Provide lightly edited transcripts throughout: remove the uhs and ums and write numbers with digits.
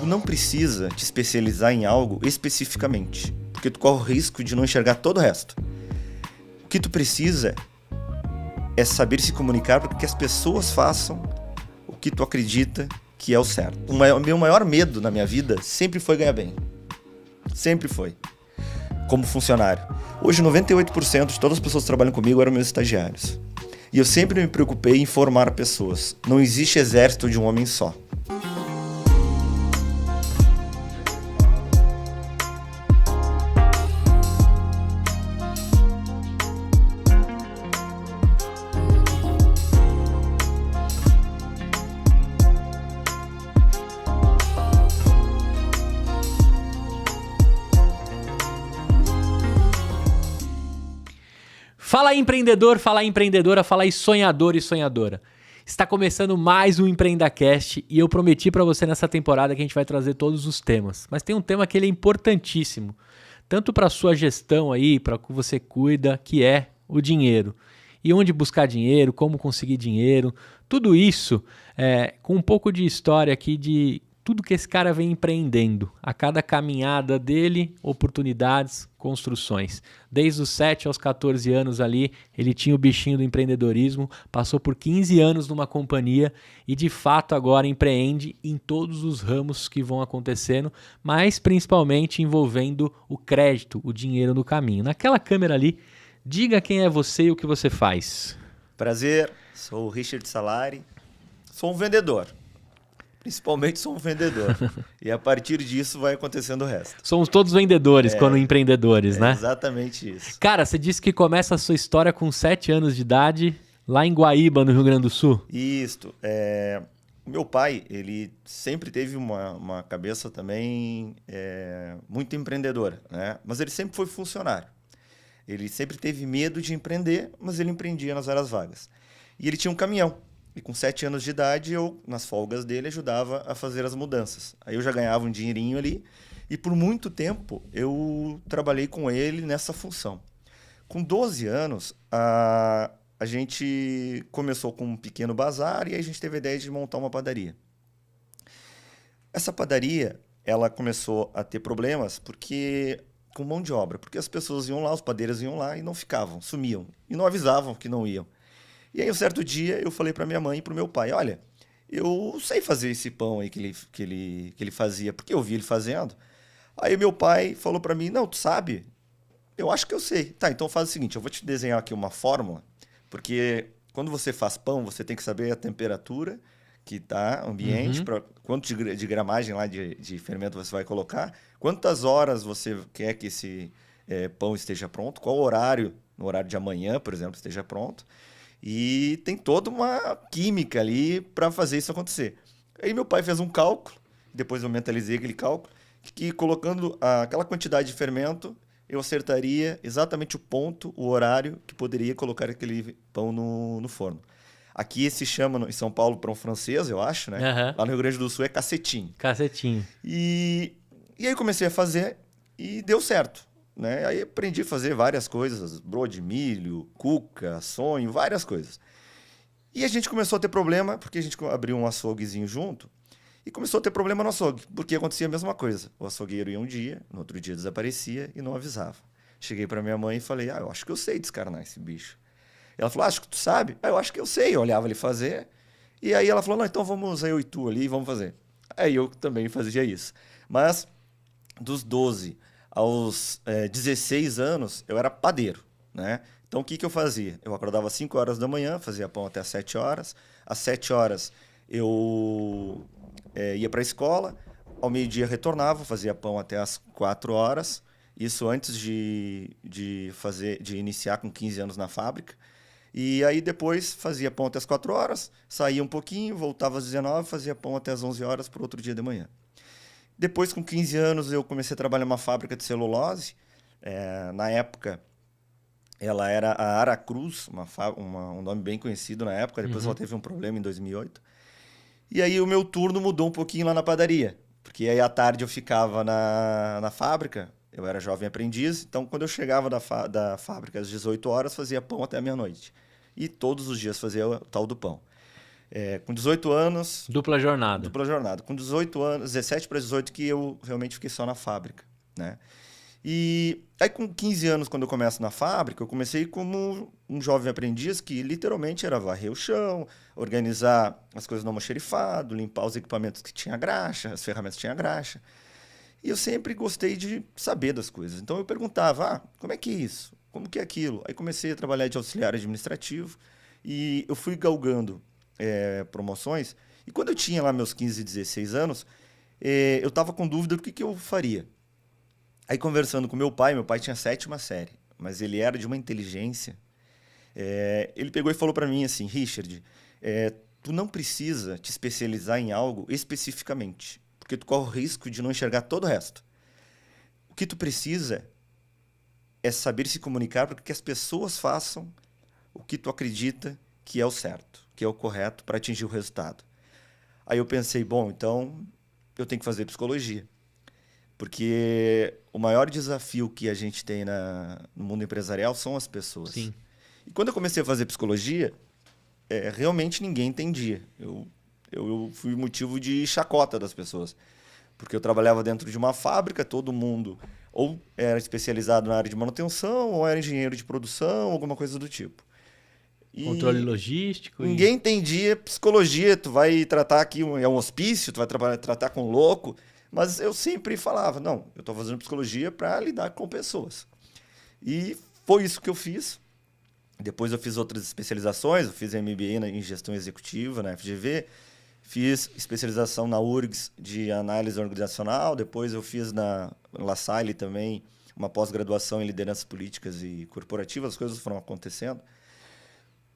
Tu não precisa te especializar em algo especificamente, porque tu corre o risco de não enxergar todo o resto. O que tu precisa é saber se comunicar para que as pessoas façam o que tu acredita que é o certo. O meu maior medo na minha vida sempre foi ganhar bem. Sempre foi. Como funcionário. Hoje, 98% de todas as pessoas que trabalham comigo eram meus estagiários. E eu sempre me preocupei em formar pessoas. Não existe exército de um homem só. Fala aí, empreendedor, fala aí, empreendedora, fala aí, sonhador e sonhadora. Está começando mais um EmpreendaCast e eu prometi para você nessa temporada que a gente vai trazer todos os temas. Mas tem um tema que ele é importantíssimo, tanto para a sua gestão aí, para o que você cuida, que é o dinheiro. E onde buscar dinheiro, como conseguir dinheiro, tudo isso com um pouco de história aqui de tudo que esse cara vem empreendendo. A cada caminhada dele, oportunidades, construções. Desde os 7 aos 14 anos ali, ele tinha o bichinho do empreendedorismo, passou por 15 anos numa companhia e de fato agora empreende em todos os ramos que vão acontecendo, mas principalmente envolvendo o crédito, o dinheiro no caminho. Naquela câmera ali, diga quem é você e o que você faz. Prazer, sou o Richard Salari, sou um vendedor. Principalmente sou um vendedor. E a partir disso vai acontecendo o resto. Somos todos vendedores quando empreendedores, né? Exatamente isso. Cara, você disse que começa a sua história com 7 anos de idade, lá em Guaíba, no Rio Grande do Sul. Isto. O meu pai, ele sempre teve uma cabeça também muito empreendedora, né? Mas ele sempre foi funcionário. Ele sempre teve medo de empreender, mas ele empreendia nas horas vagas. E ele tinha um caminhão. E com 7 anos de idade, eu, nas folgas dele, ajudava a fazer as mudanças. Aí eu já ganhava um dinheirinho ali. E por muito tempo, eu trabalhei com ele nessa função. Com 12 anos, a gente começou com um pequeno bazar e aí a gente teve a ideia de montar uma padaria. Essa padaria, ela começou a ter problemas com mão de obra. Porque as pessoas iam lá, os padeiros iam lá e não ficavam, sumiam. E não avisavam que não iam. E aí, um certo dia, eu falei para minha mãe e para o meu pai, olha, eu sei fazer esse pão aí que ele fazia, porque eu vi ele fazendo. Aí meu pai falou para mim, não, tu sabe? Eu acho que eu sei. Tá, então faz o seguinte, eu vou te desenhar aqui uma fórmula, porque quando você faz pão, você tem que saber a temperatura que tá, ambiente, quanto de gramagem lá de fermento você vai colocar, quantas horas você quer que esse pão esteja pronto, qual horário, no horário de amanhã, por exemplo, esteja pronto. E tem toda uma química ali para fazer isso acontecer. Aí meu pai fez um cálculo, depois eu mentalizei aquele cálculo, que colocando aquela quantidade de fermento, eu acertaria exatamente o ponto, o horário que poderia colocar aquele pão no forno. Aqui se chama, em São Paulo, pão francês, eu acho, né? Uhum. Lá no Rio Grande do Sul é cacetinho. Cacetinho. E aí comecei a fazer e deu certo. Né? Aí aprendi a fazer várias coisas, broa de milho, cuca, sonho, várias coisas. E a gente começou a ter problema, porque a gente abriu um açouguezinho junto, e começou a ter problema no açougue, porque acontecia a mesma coisa. O açougueiro ia um dia, no outro dia desaparecia e não avisava. Cheguei para minha mãe e falei, eu acho que eu sei descarnar esse bicho. Ela falou, acho que tu sabe? Eu acho que eu sei. Eu olhava ele fazer, e aí ela falou, não, então vamos eu e tu ali, vamos fazer. Aí eu também fazia isso. Mas dos 12 aos 16 anos, eu era padeiro, né? Então, o que eu fazia? Eu acordava às 5 horas da manhã, fazia pão até às 7 horas. Às 7 horas, eu ia para a escola. Ao meio-dia, retornava, fazia pão até às 4 horas. Isso antes de iniciar com 15 anos na fábrica. E aí, depois, fazia pão até às 4 horas, saía um pouquinho, voltava às 19, fazia pão até às 11 horas para o outro dia de manhã. Depois, com 15 anos, eu comecei a trabalhar numa fábrica de celulose. Na época, ela era a Aracruz, um nome bem conhecido na época. Depois ela teve um problema em 2008. E aí o meu turno mudou um pouquinho lá na padaria. Porque aí à tarde eu ficava na fábrica, eu era jovem aprendiz. Então, quando eu chegava da fábrica às 18 horas, fazia pão até a meia-noite. E todos os dias fazia o tal do pão. Com 18 anos... Dupla jornada. Dupla jornada. Com 18 anos, 17 para 18, que eu realmente fiquei só na fábrica, né? E aí com 15 anos, quando eu começo na fábrica, eu comecei como um jovem aprendiz que literalmente era varrer o chão, organizar as coisas no almoxerifado, limpar os equipamentos que tinha graxa, as ferramentas que tinha graxa. E eu sempre gostei de saber das coisas. Então eu perguntava, como é que é isso? Como que é aquilo? Aí comecei a trabalhar de auxiliar administrativo e eu fui galgando promoções. E quando eu tinha lá meus 15, 16 anos, eu estava com dúvida do que eu faria. Aí conversando com meu pai tinha 7ª série, mas ele era de uma inteligência. Ele pegou e falou para mim assim, Richard, tu não precisa te especializar em algo especificamente, porque tu corre o risco de não enxergar todo o resto. O que tu precisa é saber se comunicar para que as pessoas façam o que tu acredita que é o certo, que é o correto para atingir o resultado. Aí eu pensei, bom, então eu tenho que fazer psicologia. Porque o maior desafio que a gente tem no mundo empresarial são as pessoas. Sim. E quando eu comecei a fazer psicologia, realmente ninguém entendia. Eu fui motivo de chacota das pessoas. Porque eu trabalhava dentro de uma fábrica, todo mundo ou era especializado na área de manutenção, ou era engenheiro de produção, alguma coisa do tipo. Controle logístico. Ninguém entendia psicologia. Tu vai tratar aqui, é um hospício, tu vai tratar com louco. Mas eu sempre falava, não, eu estou fazendo psicologia para lidar com pessoas. E foi isso que eu fiz. Depois eu fiz outras especializações, eu fiz MBA em gestão executiva na FGV, fiz especialização na URGS de análise organizacional, depois eu fiz na La Salle também uma pós-graduação em lideranças políticas e corporativas, as coisas foram acontecendo.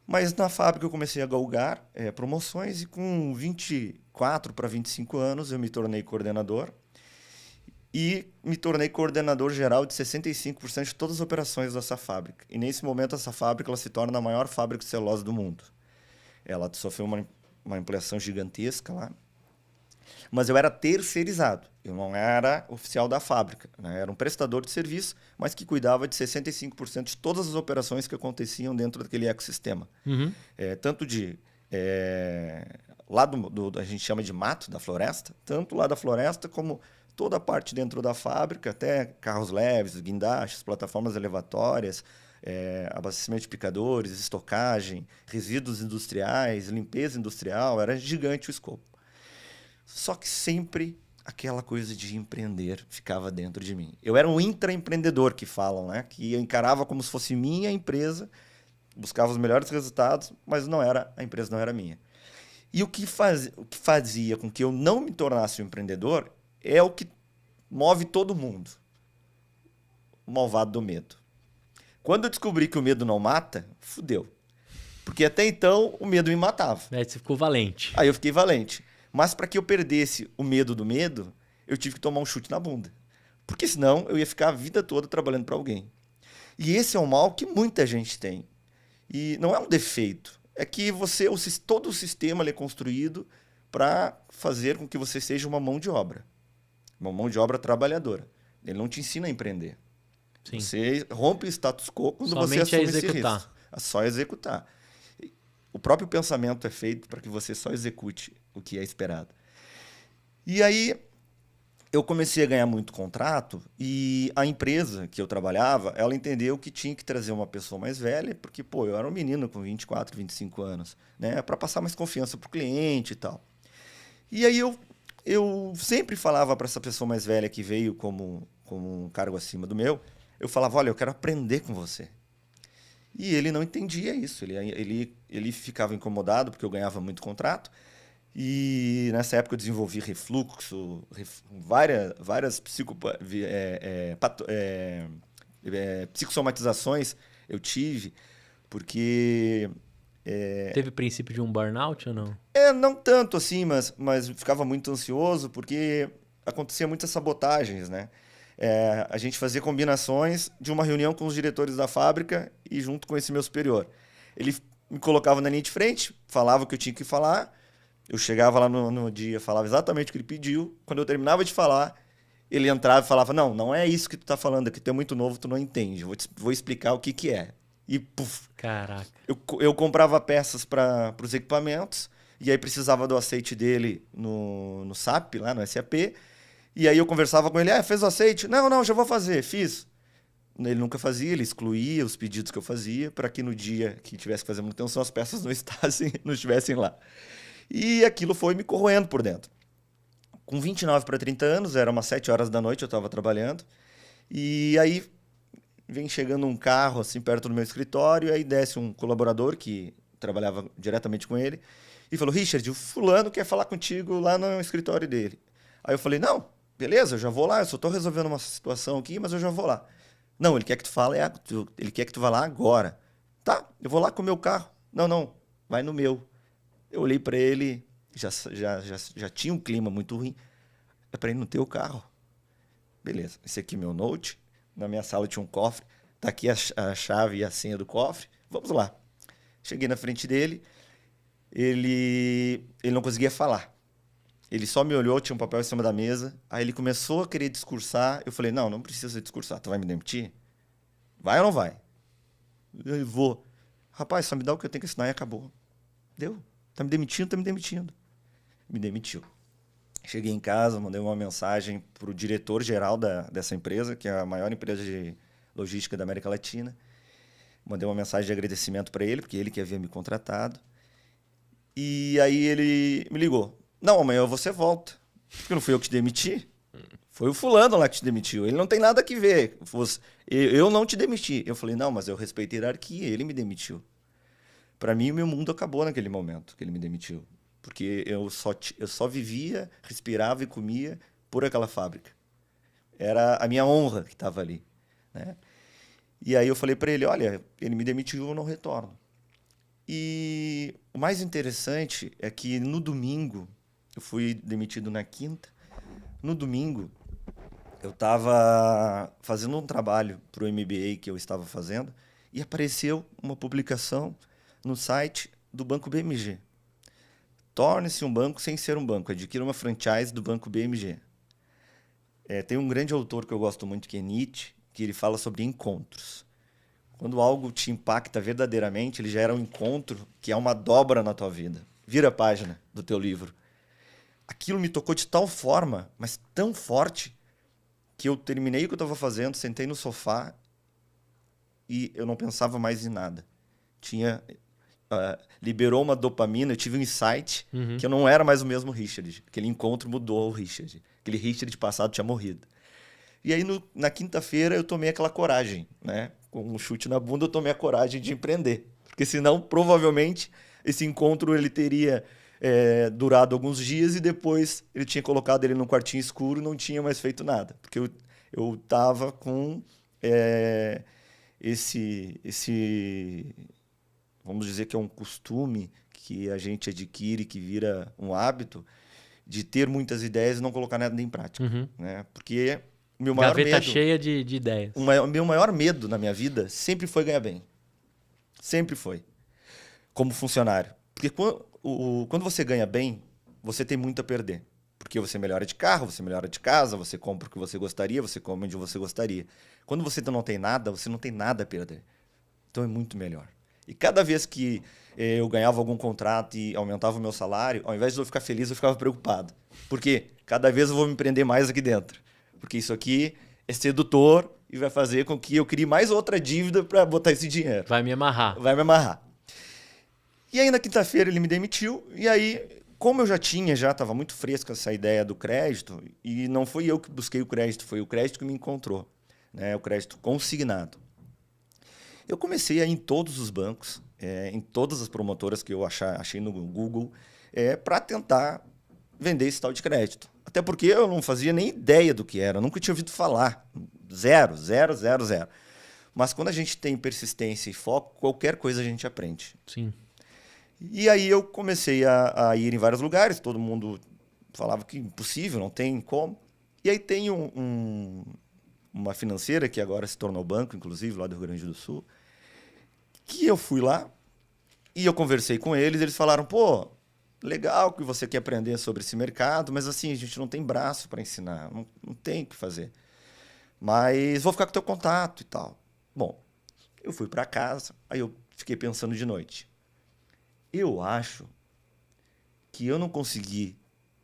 Mas na fábrica eu comecei a galgar promoções e com 24 para 25 anos eu me tornei coordenador e me tornei coordenador geral de 65% de todas as operações dessa fábrica. E nesse momento essa fábrica ela se torna a maior fábrica de celulose do mundo. Ela sofreu uma ampliação gigantesca lá. Mas eu era terceirizado, eu não era oficial da fábrica, né? Era um prestador de serviço, mas que cuidava de 65% de todas as operações que aconteciam dentro daquele ecossistema. Uhum. Tanto de lá a gente chama de mato, da floresta, tanto lá da floresta como toda a parte dentro da fábrica, até carros leves, guindastes, plataformas elevatórias, abastecimento de picadores, estocagem, resíduos industriais, limpeza industrial, era gigante o escopo. Só que sempre aquela coisa de empreender ficava dentro de mim. Eu era um intraempreendedor, que falam, né? Que eu encarava como se fosse minha empresa, buscava os melhores resultados, mas a empresa não era minha. E o que fazia com que eu não me tornasse um empreendedor é o que move todo mundo. O malvado do medo. Quando eu descobri que o medo não mata, fudeu. Porque até então o medo me matava. Aí você ficou valente. Aí eu fiquei valente. Mas para que eu perdesse o medo do medo, eu tive que tomar um chute na bunda. Porque senão eu ia ficar a vida toda trabalhando para alguém. E esse é um mal que muita gente tem. E não é um defeito. É que todo o sistema é construído para fazer com que você seja uma mão de obra. Uma mão de obra trabalhadora. Ele não te ensina a empreender. Sim. Você rompe o status quo quando Somente você assume esse executar. risco. É só executar. O próprio pensamento é feito para que você só execute o que é esperado. E aí eu comecei a ganhar muito contrato e a empresa que eu trabalhava, ela entendeu que tinha que trazer uma pessoa mais velha, porque eu era um menino com 24, 25 anos, né, para passar mais confiança para o cliente e tal. E aí eu sempre falava para essa pessoa mais velha que veio como um cargo acima do meu, eu falava, olha, eu quero aprender com você. E ele não entendia isso, ele ficava incomodado porque eu ganhava muito contrato. E nessa época eu desenvolvi refluxo, várias psicossomatizações eu tive, porque... Teve princípio de um burnout ou não? Não tanto assim, mas ficava muito ansioso porque acontecia muitas sabotagens, né? A gente fazia combinações de uma reunião com os diretores da fábrica e junto com esse meu superior. Ele me colocava na linha de frente, falava o que eu tinha que falar, eu chegava lá no dia, falava exatamente o que ele pediu. Quando eu terminava de falar, ele entrava e falava, não é isso que tu tá falando aqui, tu é muito novo, tu não entende, vou explicar o que é. E puf, caraca. eu comprava peças para os equipamentos, E aí precisava do aceite dele no SAP, lá no SAP. E aí eu conversava com ele, fez o aceite? Não, já vou fazer, fiz. Ele nunca fazia, ele excluía os pedidos que eu fazia para que no dia que tivesse que fazer manutenção as peças não estivessem lá. E aquilo foi me corroendo por dentro. Com 29 para 30 anos, era umas 7 horas da noite, eu estava trabalhando. E aí vem chegando um carro assim perto do meu escritório, e aí desce um colaborador que trabalhava diretamente com ele e falou: Richard, o fulano quer falar contigo lá no escritório dele. Aí eu falei: não, beleza, eu já vou lá, eu só estou resolvendo uma situação aqui, mas eu já vou lá. Não, ele quer que tu fale, ele quer que tu vá lá agora. Tá, eu vou lá com o meu carro. Não, vai no meu. Eu olhei para ele, já tinha um clima muito ruim. É para ir no teu carro. Beleza, esse aqui é meu note. Na minha sala tinha um cofre. Tá aqui a chave e a senha do cofre. Vamos lá. Cheguei na frente dele. Ele não conseguia falar. Ele só me olhou, tinha um papel em cima da mesa. Aí ele começou a querer discursar. Eu falei: não precisa discursar. Tu vai me demitir? Vai ou não vai? Eu vou. Rapaz, só me dá o que eu tenho que assinar e acabou. Deu. Tá me demitindo, tá me demitindo. Me demitiu. Cheguei em casa, mandei uma mensagem para o diretor-geral dessa empresa, que é a maior empresa de logística da América Latina. Mandei uma mensagem de agradecimento para ele, porque ele que havia me contratado. E aí ele me ligou: não, amanhã você volta. Porque não fui eu que te demiti. Foi o fulano lá que te demitiu. Ele não tem nada que ver. Eu não te demiti. Eu falei: não, mas eu respeito a hierarquia. Ele me demitiu. Para mim, o meu mundo acabou naquele momento que ele me demitiu. Porque eu só vivia, respirava e comia por aquela fábrica. Era a minha honra que estava ali, né? E aí eu falei para ele: olha, ele me demitiu, eu não retorno. E o mais interessante é que no domingo, eu fui demitido na quinta, no domingo eu estava fazendo um trabalho para o MBA que eu estava fazendo e apareceu uma publicação no site do Banco BMG. Torne-se um banco sem ser um banco. Adquira uma franchise do Banco BMG. Tem um grande autor que eu gosto muito, que é Nietzsche, que ele fala sobre encontros. Quando algo te impacta verdadeiramente, ele gera um encontro que é uma dobra na tua vida. Vira a página do teu livro. Aquilo me tocou de tal forma, mas tão forte, que eu terminei o que eu estava fazendo, sentei no sofá e eu não pensava mais em nada. Liberou uma dopamina, eu tive um insight que eu não era mais o mesmo Richard. Aquele encontro mudou o Richard. Aquele Richard passado tinha morrido. E aí, na quinta-feira, eu tomei aquela coragem, né? Com um chute na bunda, eu tomei a coragem de empreender. Porque senão, provavelmente, esse encontro ele teria durado alguns dias e depois ele tinha colocado ele num quartinho escuro e não tinha mais feito nada. Porque eu estava com esse vamos dizer que é um costume que a gente adquire, que vira um hábito, de ter muitas ideias e não colocar nada em prática. Né? Porque o meu maior Gaveta medo... cheia de ideias. O meu maior medo na minha vida sempre foi ganhar bem. Sempre foi. Como funcionário. Porque quando você ganha bem, você tem muito a perder. Porque você melhora de carro, você melhora de casa, você compra o que você gostaria, você come onde você gostaria. Quando você não tem nada, você não tem nada a perder. Então é muito melhor. E cada vez que eu ganhava algum contrato e aumentava o meu salário, ao invés de eu ficar feliz, eu ficava preocupado. Porque cada vez eu vou me prender mais aqui dentro. Porque isso aqui é sedutor e vai fazer com que eu crie mais outra dívida para botar esse dinheiro. Vai me amarrar. Vai me amarrar. E aí na quinta-feira ele me demitiu. E aí, como eu já estava muito fresca essa ideia do crédito, e não fui eu que busquei o crédito, foi o crédito que me encontrou. Né? O crédito consignado. Eu comecei a ir em todos os bancos, em todas as promotoras que eu achei no Google, para tentar vender esse tal de crédito. Até porque eu não fazia nem ideia do que era, nunca tinha ouvido falar. Zero. Mas quando a gente tem persistência e foco, qualquer coisa a gente aprende. Sim. E aí eu comecei a ir em vários lugares, todo mundo falava que impossível, não tem como. E aí tem uma financeira, que agora se tornou banco, inclusive, lá do Rio Grande do Sul, que eu fui lá e eu conversei com eles, eles falaram: pô, legal que você quer aprender sobre esse mercado, mas assim, a gente não tem braço para ensinar, não tem o que fazer. Mas vou ficar com o teu contato e tal. Bom, eu fui para casa, aí eu fiquei pensando de noite. Eu acho que eu não consegui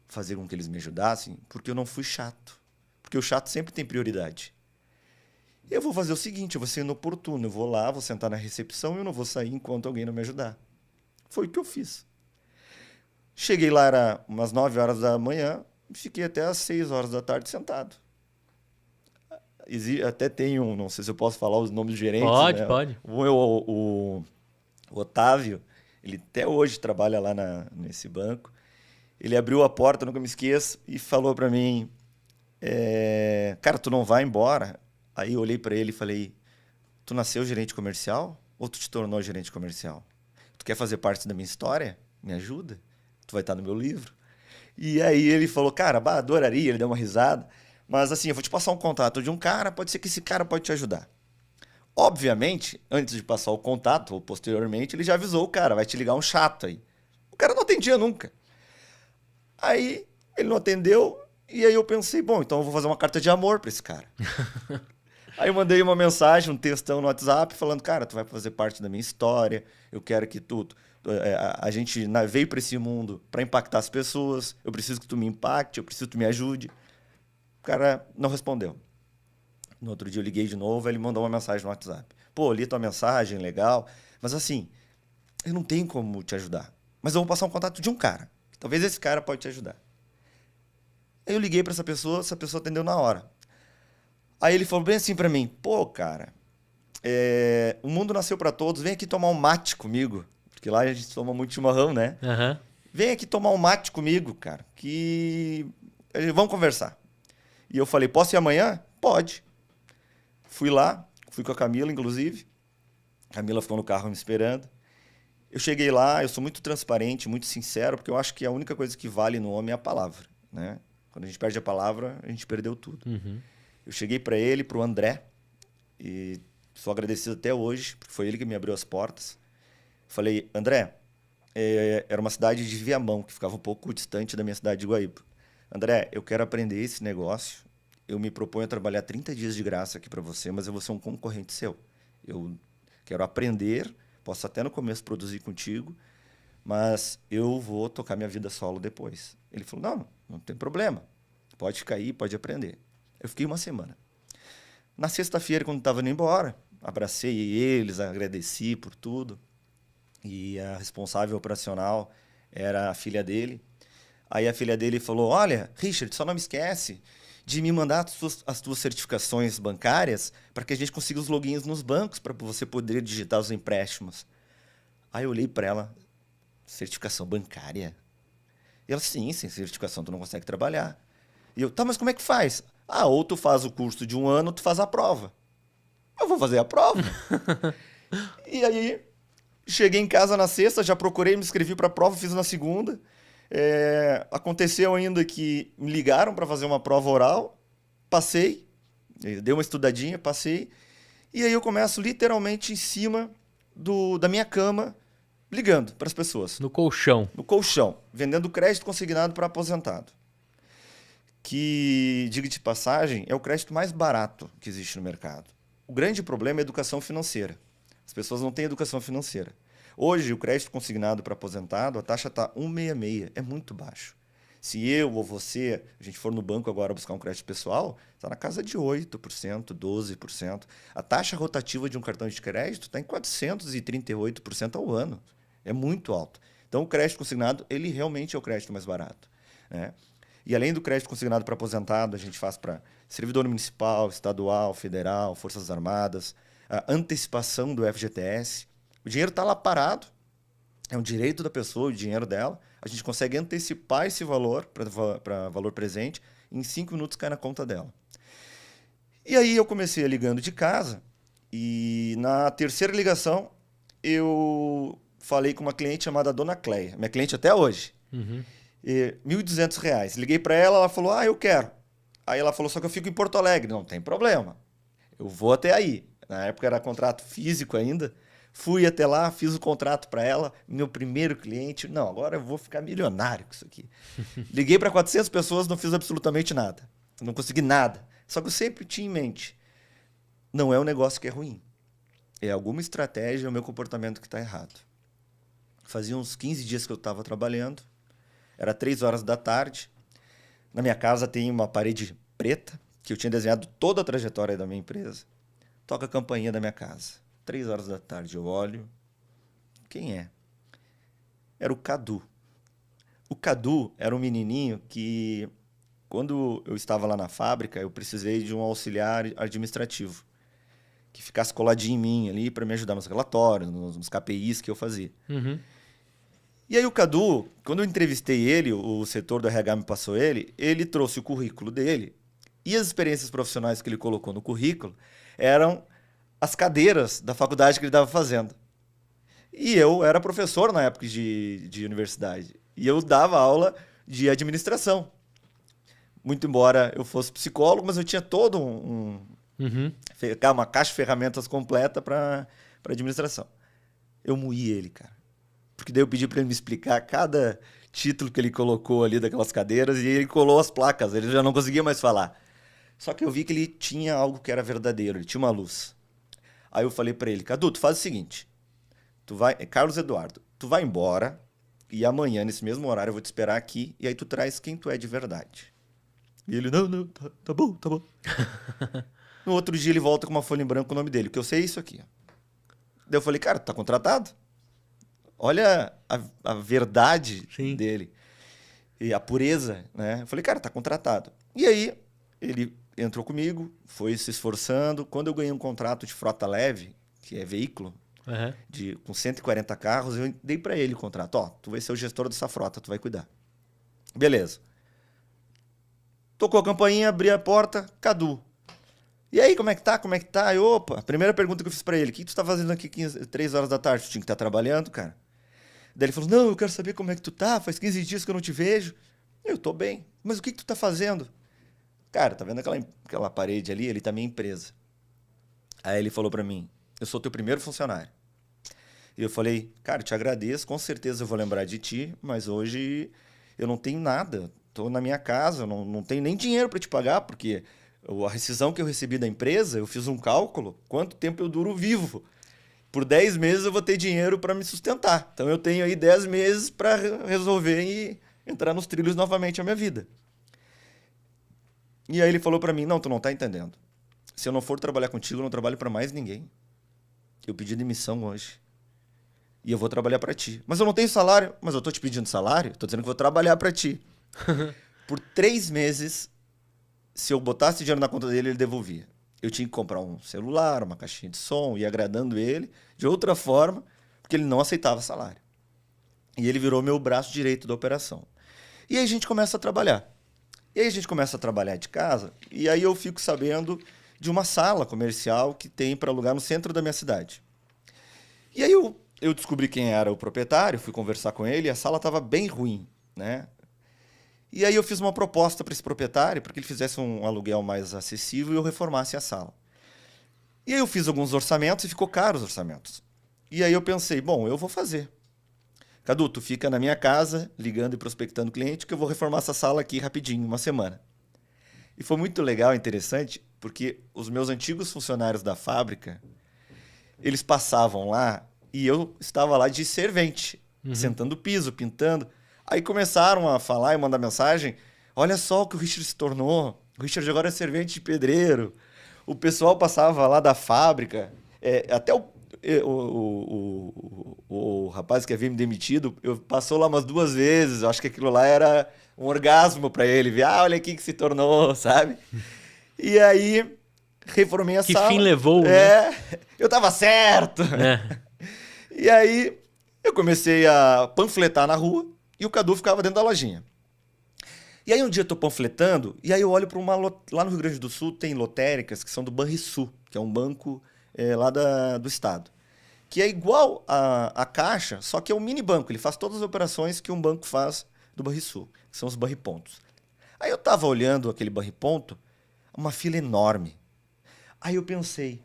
fazer com que eles me ajudassem porque eu não fui chato. Porque o chato sempre tem prioridade. Eu vou fazer o seguinte, eu vou ser inoportuno, eu vou lá, vou sentar na recepção e eu não vou sair enquanto alguém não me ajudar. Foi o que eu fiz. Cheguei lá, era umas 9 horas da manhã, e fiquei até às 6 horas da tarde sentado. Até tem não sei se eu posso falar os nomes dos gerentes. Pode, né? pode. O Otávio, ele até hoje trabalha lá nesse banco. Ele abriu a porta, nunca me esqueço, e falou para mim, cara, tu não vai embora? Aí eu olhei para ele e falei, tu nasceu gerente comercial ou tu te tornou gerente comercial? Tu quer fazer parte da minha história? Me ajuda? Tu vai estar no meu livro. E aí ele falou, cara, adoraria, ele deu uma risada. Mas assim, eu vou te passar um contato de um cara, pode ser que esse cara pode te ajudar. Obviamente, antes de passar o contato, ou posteriormente, ele já avisou o cara, vai te ligar um chato aí. O cara não atendia nunca. Aí ele não atendeu, e aí eu pensei, bom, então eu vou fazer uma carta de amor para esse cara. Aí eu mandei uma mensagem, um textão no WhatsApp, falando, cara, tu vai fazer parte da minha história, eu quero que a gente veio para esse mundo para impactar as pessoas, eu preciso que tu me impacte, eu preciso que tu me ajude. O cara não respondeu. No outro dia eu liguei de novo, ele mandou uma mensagem no WhatsApp. Pô, li tua mensagem, legal, mas assim, eu não tenho como te ajudar, mas eu vou passar um contato de um cara, talvez esse cara pode te ajudar. Aí eu liguei para essa pessoa atendeu na hora. Aí ele falou bem assim para mim, pô, cara, o mundo nasceu para todos, vem aqui tomar um mate comigo, porque lá a gente toma muito chimarrão, né? Uhum. Vem aqui tomar um mate comigo, cara, que vamos conversar. E eu falei, posso ir amanhã? Pode. Fui lá, fui com a Camila, inclusive. A Camila ficou no carro me esperando. Eu cheguei lá, eu sou muito transparente, muito sincero, porque eu acho que a única coisa que vale no homem é a palavra, né? Quando a gente perde a palavra, a gente perdeu tudo. Uhum. Eu cheguei para ele, para o André, e sou agradecido até hoje, porque foi ele que me abriu as portas. Falei, André, era uma cidade de Viamão, que ficava um pouco distante da minha cidade de Guaíba. André, eu quero aprender esse negócio. Eu me proponho a trabalhar 30 dias de graça aqui para você, mas eu vou ser um concorrente seu. Eu quero aprender, posso até no começo produzir contigo, mas eu vou tocar minha vida solo depois. Ele falou, não tem problema. Pode ficar aí, pode aprender. Eu fiquei uma semana. Na sexta-feira, quando estava indo embora, abracei eles, agradeci por tudo. E a responsável operacional era a filha dele. Aí a filha dele falou, olha, Richard, só não me esquece de me mandar as tuas certificações bancárias para que a gente consiga os logins nos bancos para você poder digitar os empréstimos. Aí eu olhei para ela, certificação bancária? E ela, sim, sem certificação tu não consegue trabalhar. E eu, tá, mas como é que faz? Ou tu faz o curso de 1 ano, ou tu faz a prova. Eu vou fazer a prova. E aí, cheguei em casa na sexta, já procurei, me inscrevi para a prova, fiz na segunda. Aconteceu ainda que me ligaram para fazer uma prova oral, passei, dei uma estudadinha, passei, e aí eu começo literalmente em cima da minha cama, ligando para as pessoas. No colchão. No colchão, vendendo crédito consignado para aposentado. Que, diga de passagem, é o crédito mais barato que existe no mercado. O grande problema é a educação financeira. As pessoas não têm educação financeira. Hoje, o crédito consignado para aposentado, a taxa está 1,66. É muito baixo. Se eu ou você, a gente for no banco agora buscar um crédito pessoal, está na casa de 8%, 12%. A taxa rotativa de um cartão de crédito está em 438% ao ano. É muito alto. Então, o crédito consignado, ele realmente é o crédito mais barato, né? E além do crédito consignado para aposentado, a gente faz para servidor municipal, estadual, federal, Forças Armadas, a antecipação do FGTS. O dinheiro está lá parado, é um direito da pessoa, o dinheiro dela. A gente consegue antecipar esse valor para valor presente, e em 5 minutos cai na conta dela. E aí eu comecei ligando de casa, e na terceira ligação eu falei com uma cliente chamada Dona Cleia, minha cliente até hoje. Uhum. R$1.200. Liguei para ela, ela falou, eu quero. Aí ela falou, só que eu fico em Porto Alegre. Não tem problema, eu vou até aí. Na época era contrato físico ainda. Fui até lá, fiz o contrato para ela, meu primeiro cliente. Não, agora eu vou ficar milionário com isso aqui. Liguei para 400 pessoas, não fiz absolutamente nada. Não consegui nada. Só que eu sempre tinha em mente, não é um negócio que é ruim. É alguma estratégia, é o meu comportamento que está errado. Fazia uns 15 dias que eu estava trabalhando. Era 3 horas da tarde. Na minha casa tem uma parede preta, que eu tinha desenhado toda a trajetória da minha empresa. Toca a campainha da minha casa. 3 horas da tarde, eu olho. Quem é? Era o Cadu. O Cadu era um menininho que, quando eu estava lá na fábrica, eu precisei de um auxiliar administrativo que ficasse coladinho em mim ali para me ajudar nos relatórios, nos KPIs que eu fazia. Uhum. E aí o Cadu, quando eu entrevistei ele, o setor do RH me passou ele trouxe o currículo dele e as experiências profissionais que ele colocou no currículo eram as cadeiras da faculdade que ele estava fazendo. E eu era professor na época de universidade. E eu dava aula de administração. Muito embora eu fosse psicólogo, mas eu tinha todo uma caixa de ferramentas completa para administração. Eu moí ele, cara. Porque daí eu pedi para ele me explicar cada título que ele colocou ali daquelas cadeiras e ele colou as placas. Ele já não conseguia mais falar. Só que eu vi que ele tinha algo que era verdadeiro. Ele tinha uma luz. Aí eu falei para ele, Cadu, tu faz o seguinte. Carlos Eduardo, tu vai embora e amanhã, nesse mesmo horário, eu vou te esperar aqui e aí tu traz quem tu é de verdade. E ele, não, tá bom. No outro dia ele volta com uma folha em branco com o nome dele, que eu sei é isso aqui. Daí eu falei, cara, tu tá contratado? Olha a verdade Sim. dele e a pureza, né? Eu falei, cara, tá contratado. E aí ele entrou comigo, foi se esforçando. Quando eu ganhei um contrato de frota leve, que é veículo, com 140 carros, eu dei para ele o contrato. Ó, tu vai ser o gestor dessa frota, tu vai cuidar. Beleza. Tocou a campainha, abri a porta, Cadu. E aí, como é que tá? Opa, a primeira pergunta que eu fiz para ele, o que tu tá fazendo aqui 3 horas da tarde? Tu tinha que estar trabalhando, cara. Daí ele falou, não, eu quero saber como é que tu tá, faz 15 dias que eu não te vejo. Eu tô bem, mas o que tu tá fazendo? Cara, tá vendo aquela parede ali? Ele tá minha empresa. Aí ele falou para mim, eu sou teu primeiro funcionário. E eu falei, cara, eu te agradeço, com certeza eu vou lembrar de ti, mas hoje eu não tenho nada. Tô na minha casa, não tenho nem dinheiro para te pagar, porque a rescisão que eu recebi da empresa, eu fiz um cálculo, quanto tempo eu duro vivo. Por 10 meses eu vou ter dinheiro para me sustentar. Então eu tenho aí 10 meses para resolver e entrar nos trilhos novamente a minha vida. E aí ele falou para mim, não, tu não tá entendendo. Se eu não for trabalhar contigo, eu não trabalho para mais ninguém. Eu pedi demissão hoje. E eu vou trabalhar para ti. Mas eu não tenho salário. Mas eu tô te pedindo salário? Tô dizendo que vou trabalhar para ti. Por 3 meses, se eu botasse dinheiro na conta dele, ele devolvia. Eu tinha que comprar um celular, uma caixinha de som, ir agradando ele de outra forma, porque ele não aceitava salário. E ele virou meu braço direito da operação. E aí a gente começa a trabalhar. De casa, e aí eu fico sabendo de uma sala comercial que tem para alugar no centro da minha cidade. E aí eu descobri quem era o proprietário, fui conversar com ele, e a sala estava bem ruim, né? E aí eu fiz uma proposta para esse proprietário, para que ele fizesse um aluguel mais acessível e eu reformasse a sala. E aí eu fiz alguns orçamentos e ficou caro os orçamentos. E aí eu pensei, bom, eu vou fazer. Cadu, tu fica na minha casa, ligando e prospectando cliente, que eu vou reformar essa sala aqui rapidinho, uma semana. E foi muito legal e interessante, porque os meus antigos funcionários da fábrica, eles passavam lá e eu estava lá de servente, sentando o piso, pintando. Aí começaram a falar e mandar mensagem, olha só o que o Richard se tornou, o Richard agora é servente de pedreiro. O pessoal passava lá da fábrica, até o rapaz que havia me demitido, passou lá umas 2 vezes, eu acho que aquilo lá era um orgasmo para ele, ver, olha aqui que se tornou, sabe? E aí, reformei a sala. Que fim levou, né? Eu tava certo. E aí, eu comecei a panfletar na rua e o Cadu ficava dentro da lojinha. E aí um dia eu tô panfletando e aí eu olho para lá no Rio Grande do Sul tem lotéricas que são do Banrisul, que é um banco lá do estado. Que é igual a Caixa, só que é um mini banco. Ele faz todas as operações que um banco faz do Banrisul, que são os barripontos. Aí eu tava olhando aquele barriponto, uma fila enorme. Aí eu pensei,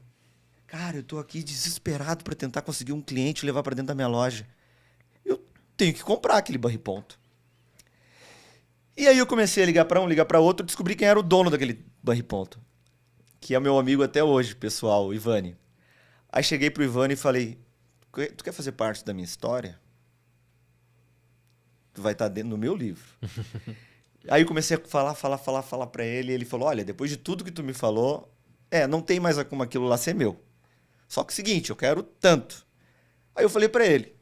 cara, eu tô aqui desesperado para tentar conseguir um cliente e levar para dentro da minha loja. Eu tenho que comprar aquele barriponto. E aí eu comecei a ligar para um, ligar para outro, descobri quem era o dono daquele barriponto, que é meu amigo até hoje, pessoal, o Ivani. Aí cheguei pro Ivani e falei, tu quer fazer parte da minha história? Tu vai estar dentro do meu livro. Aí eu comecei a falar para ele. E ele falou, olha, depois de tudo que tu me falou, não tem mais como aquilo lá ser meu. Só que é o seguinte, eu quero tanto. Aí eu falei para ele,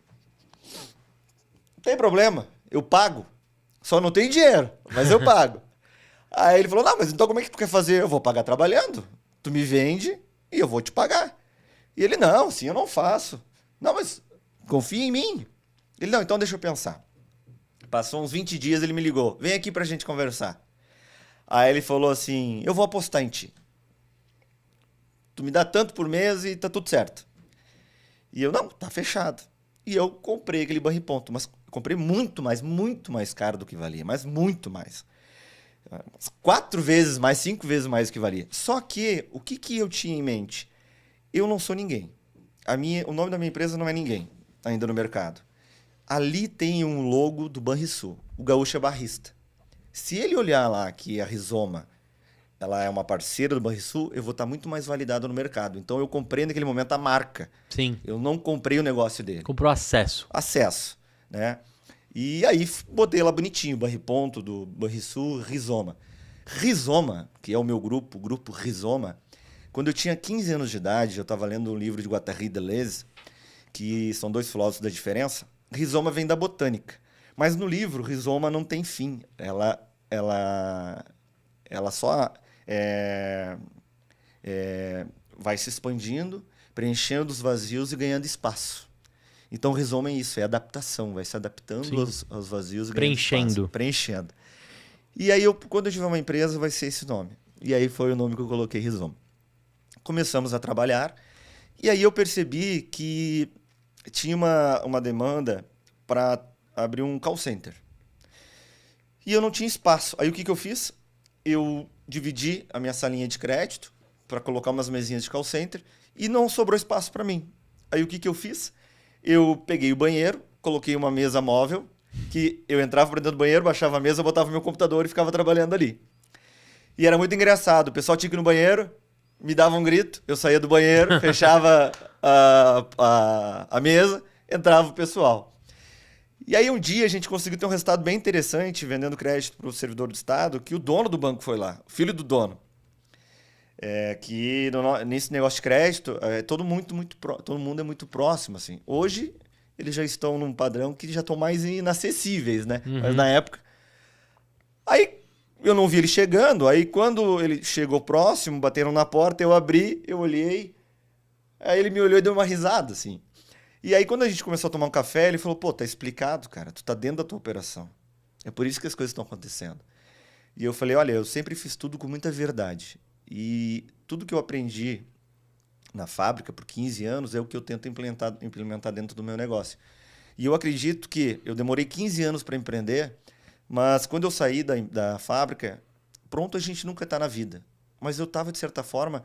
não tem problema, eu pago. Só não tenho dinheiro, mas eu pago. Aí ele falou, não, mas então como é que tu quer fazer? Eu vou pagar trabalhando. Tu me vende e eu vou te pagar. E ele, não, assim eu não faço. Não, mas confia em mim. Ele, não, então deixa eu pensar. Passou uns 20 dias, ele me ligou. Vem aqui pra gente conversar. Aí ele falou assim, eu vou apostar em ti. Tu me dá tanto por mês e tá tudo certo. E eu, não, tá fechado. E eu comprei aquele barra-ponto, mas comprei muito mais caro do que valia, mas muito mais. 4 vezes mais, 5 vezes mais do que valia. Só que, o que eu tinha em mente? Eu não sou ninguém. O nome da minha empresa não é ninguém, ainda no mercado. Ali tem um logo do Banrisul. O gaúcho é barrista. Se ele olhar lá que a Rizoma ela é uma parceira do Banrisul, eu vou estar muito mais validado no mercado. Então eu comprei naquele momento a marca. Sim. Eu não comprei o negócio dele. Comprou acesso. Acesso, né? E aí botei lá bonitinho, Barra-ponto do Banrisul, Rizoma. Rizoma, que é o meu grupo, o grupo Rizoma, quando eu tinha 15 anos de idade, eu estava lendo um livro de Guattari Deleuze, que são 2 filósofos da diferença. Rizoma vem da botânica. Mas no livro, rizoma não tem fim. Ela só vai se expandindo, preenchendo os vazios e ganhando espaço. Então, o rizoma é isso, é adaptação. Vai se adaptando aos vazios e ganhando espaço. Preenchendo. E aí, quando eu tiver uma empresa, vai ser esse nome. E aí foi o nome que eu coloquei, Rizoma. Começamos a trabalhar. E aí eu percebi que tinha uma demanda para abrir um call center. E eu não tinha espaço. Aí o que eu fiz? Eu dividi a minha salinha de crédito para colocar umas mesinhas de call center e não sobrou espaço para mim. Aí o que eu fiz? Eu peguei o banheiro, coloquei uma mesa móvel, que eu entrava para dentro do banheiro, baixava a mesa, botava meu computador e ficava trabalhando ali. E era muito engraçado. O pessoal tinha que ir no banheiro, me dava um grito, eu saía do banheiro, fechava a mesa, entrava o pessoal. E aí um dia a gente conseguiu ter um resultado bem interessante, vendendo crédito para o servidor do Estado, que o dono do banco foi lá, o filho do dono. Que nesse negócio de crédito, todo mundo é muito próximo. Assim. Hoje, eles já estão num padrão que já estão mais inacessíveis, né? Uhum. Mas na época... Aí eu não vi ele chegando, aí quando ele chegou próximo, bateram na porta, eu abri, eu olhei, aí ele me olhou e deu uma risada, assim. E aí, quando a gente começou a tomar um café, ele falou, pô, tá explicado, cara, tu tá dentro da tua operação. É por isso que as coisas estão acontecendo. E eu falei, olha, eu sempre fiz tudo com muita verdade. E tudo que eu aprendi na fábrica por 15 anos é o que eu tento implementar dentro do meu negócio. E eu acredito que eu demorei 15 anos para empreender, mas quando eu saí da fábrica, pronto, a gente nunca está na vida. Mas eu estava, de certa forma,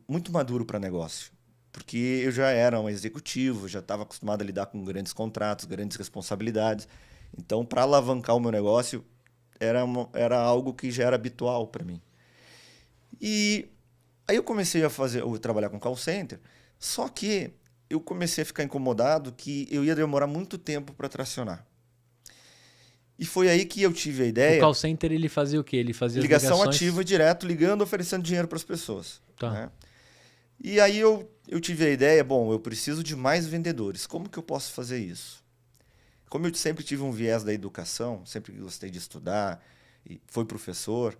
muito maduro para negócio. Porque eu já era um executivo, já estava acostumado a lidar com grandes contratos, grandes responsabilidades. Então, para alavancar o meu negócio, era algo que já era habitual para mim. E aí eu comecei a trabalhar com call center, só que eu comecei a ficar incomodado que eu ia demorar muito tempo para tracionar. E foi aí que eu tive a ideia... O call center, ele fazia o quê? Ele fazia ligação ativa direto, ligando, oferecendo dinheiro para as pessoas. Tá. Né? E aí eu tive a ideia, bom, eu preciso de mais vendedores. Como que eu posso fazer isso? Como eu sempre tive um viés da educação, sempre gostei de estudar, e fui professor,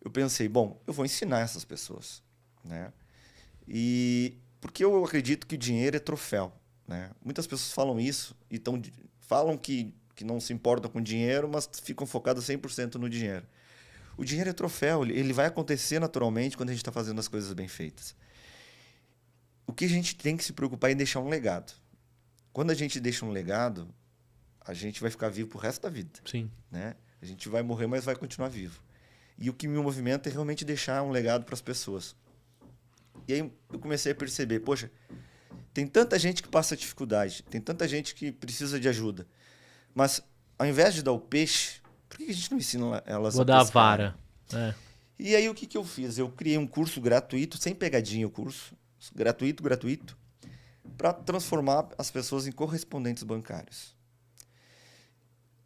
eu pensei, bom, eu vou ensinar essas pessoas. Né? E porque eu acredito que o dinheiro é troféu. Né? Muitas pessoas falam isso e falam que não se importam com dinheiro, mas ficam focadas 100% no dinheiro. O dinheiro é troféu, ele vai acontecer naturalmente quando a gente está fazendo as coisas bem feitas. O que a gente tem que se preocupar é em deixar um legado. Quando a gente deixa um legado, a gente vai ficar vivo pro resto da vida. Sim. Né? A gente vai morrer, mas vai continuar vivo. E o que me movimenta é realmente deixar um legado para as pessoas. E aí eu comecei a perceber, poxa, tem tanta gente que passa dificuldade, tem tanta gente que precisa de ajuda. Mas ao invés de dar o peixe, por que a gente não ensina elas a pescar? Vou dar a vara. E aí o que eu fiz? Eu criei um curso gratuito, sem pegadinha o curso, gratuito, para transformar as pessoas em correspondentes bancários.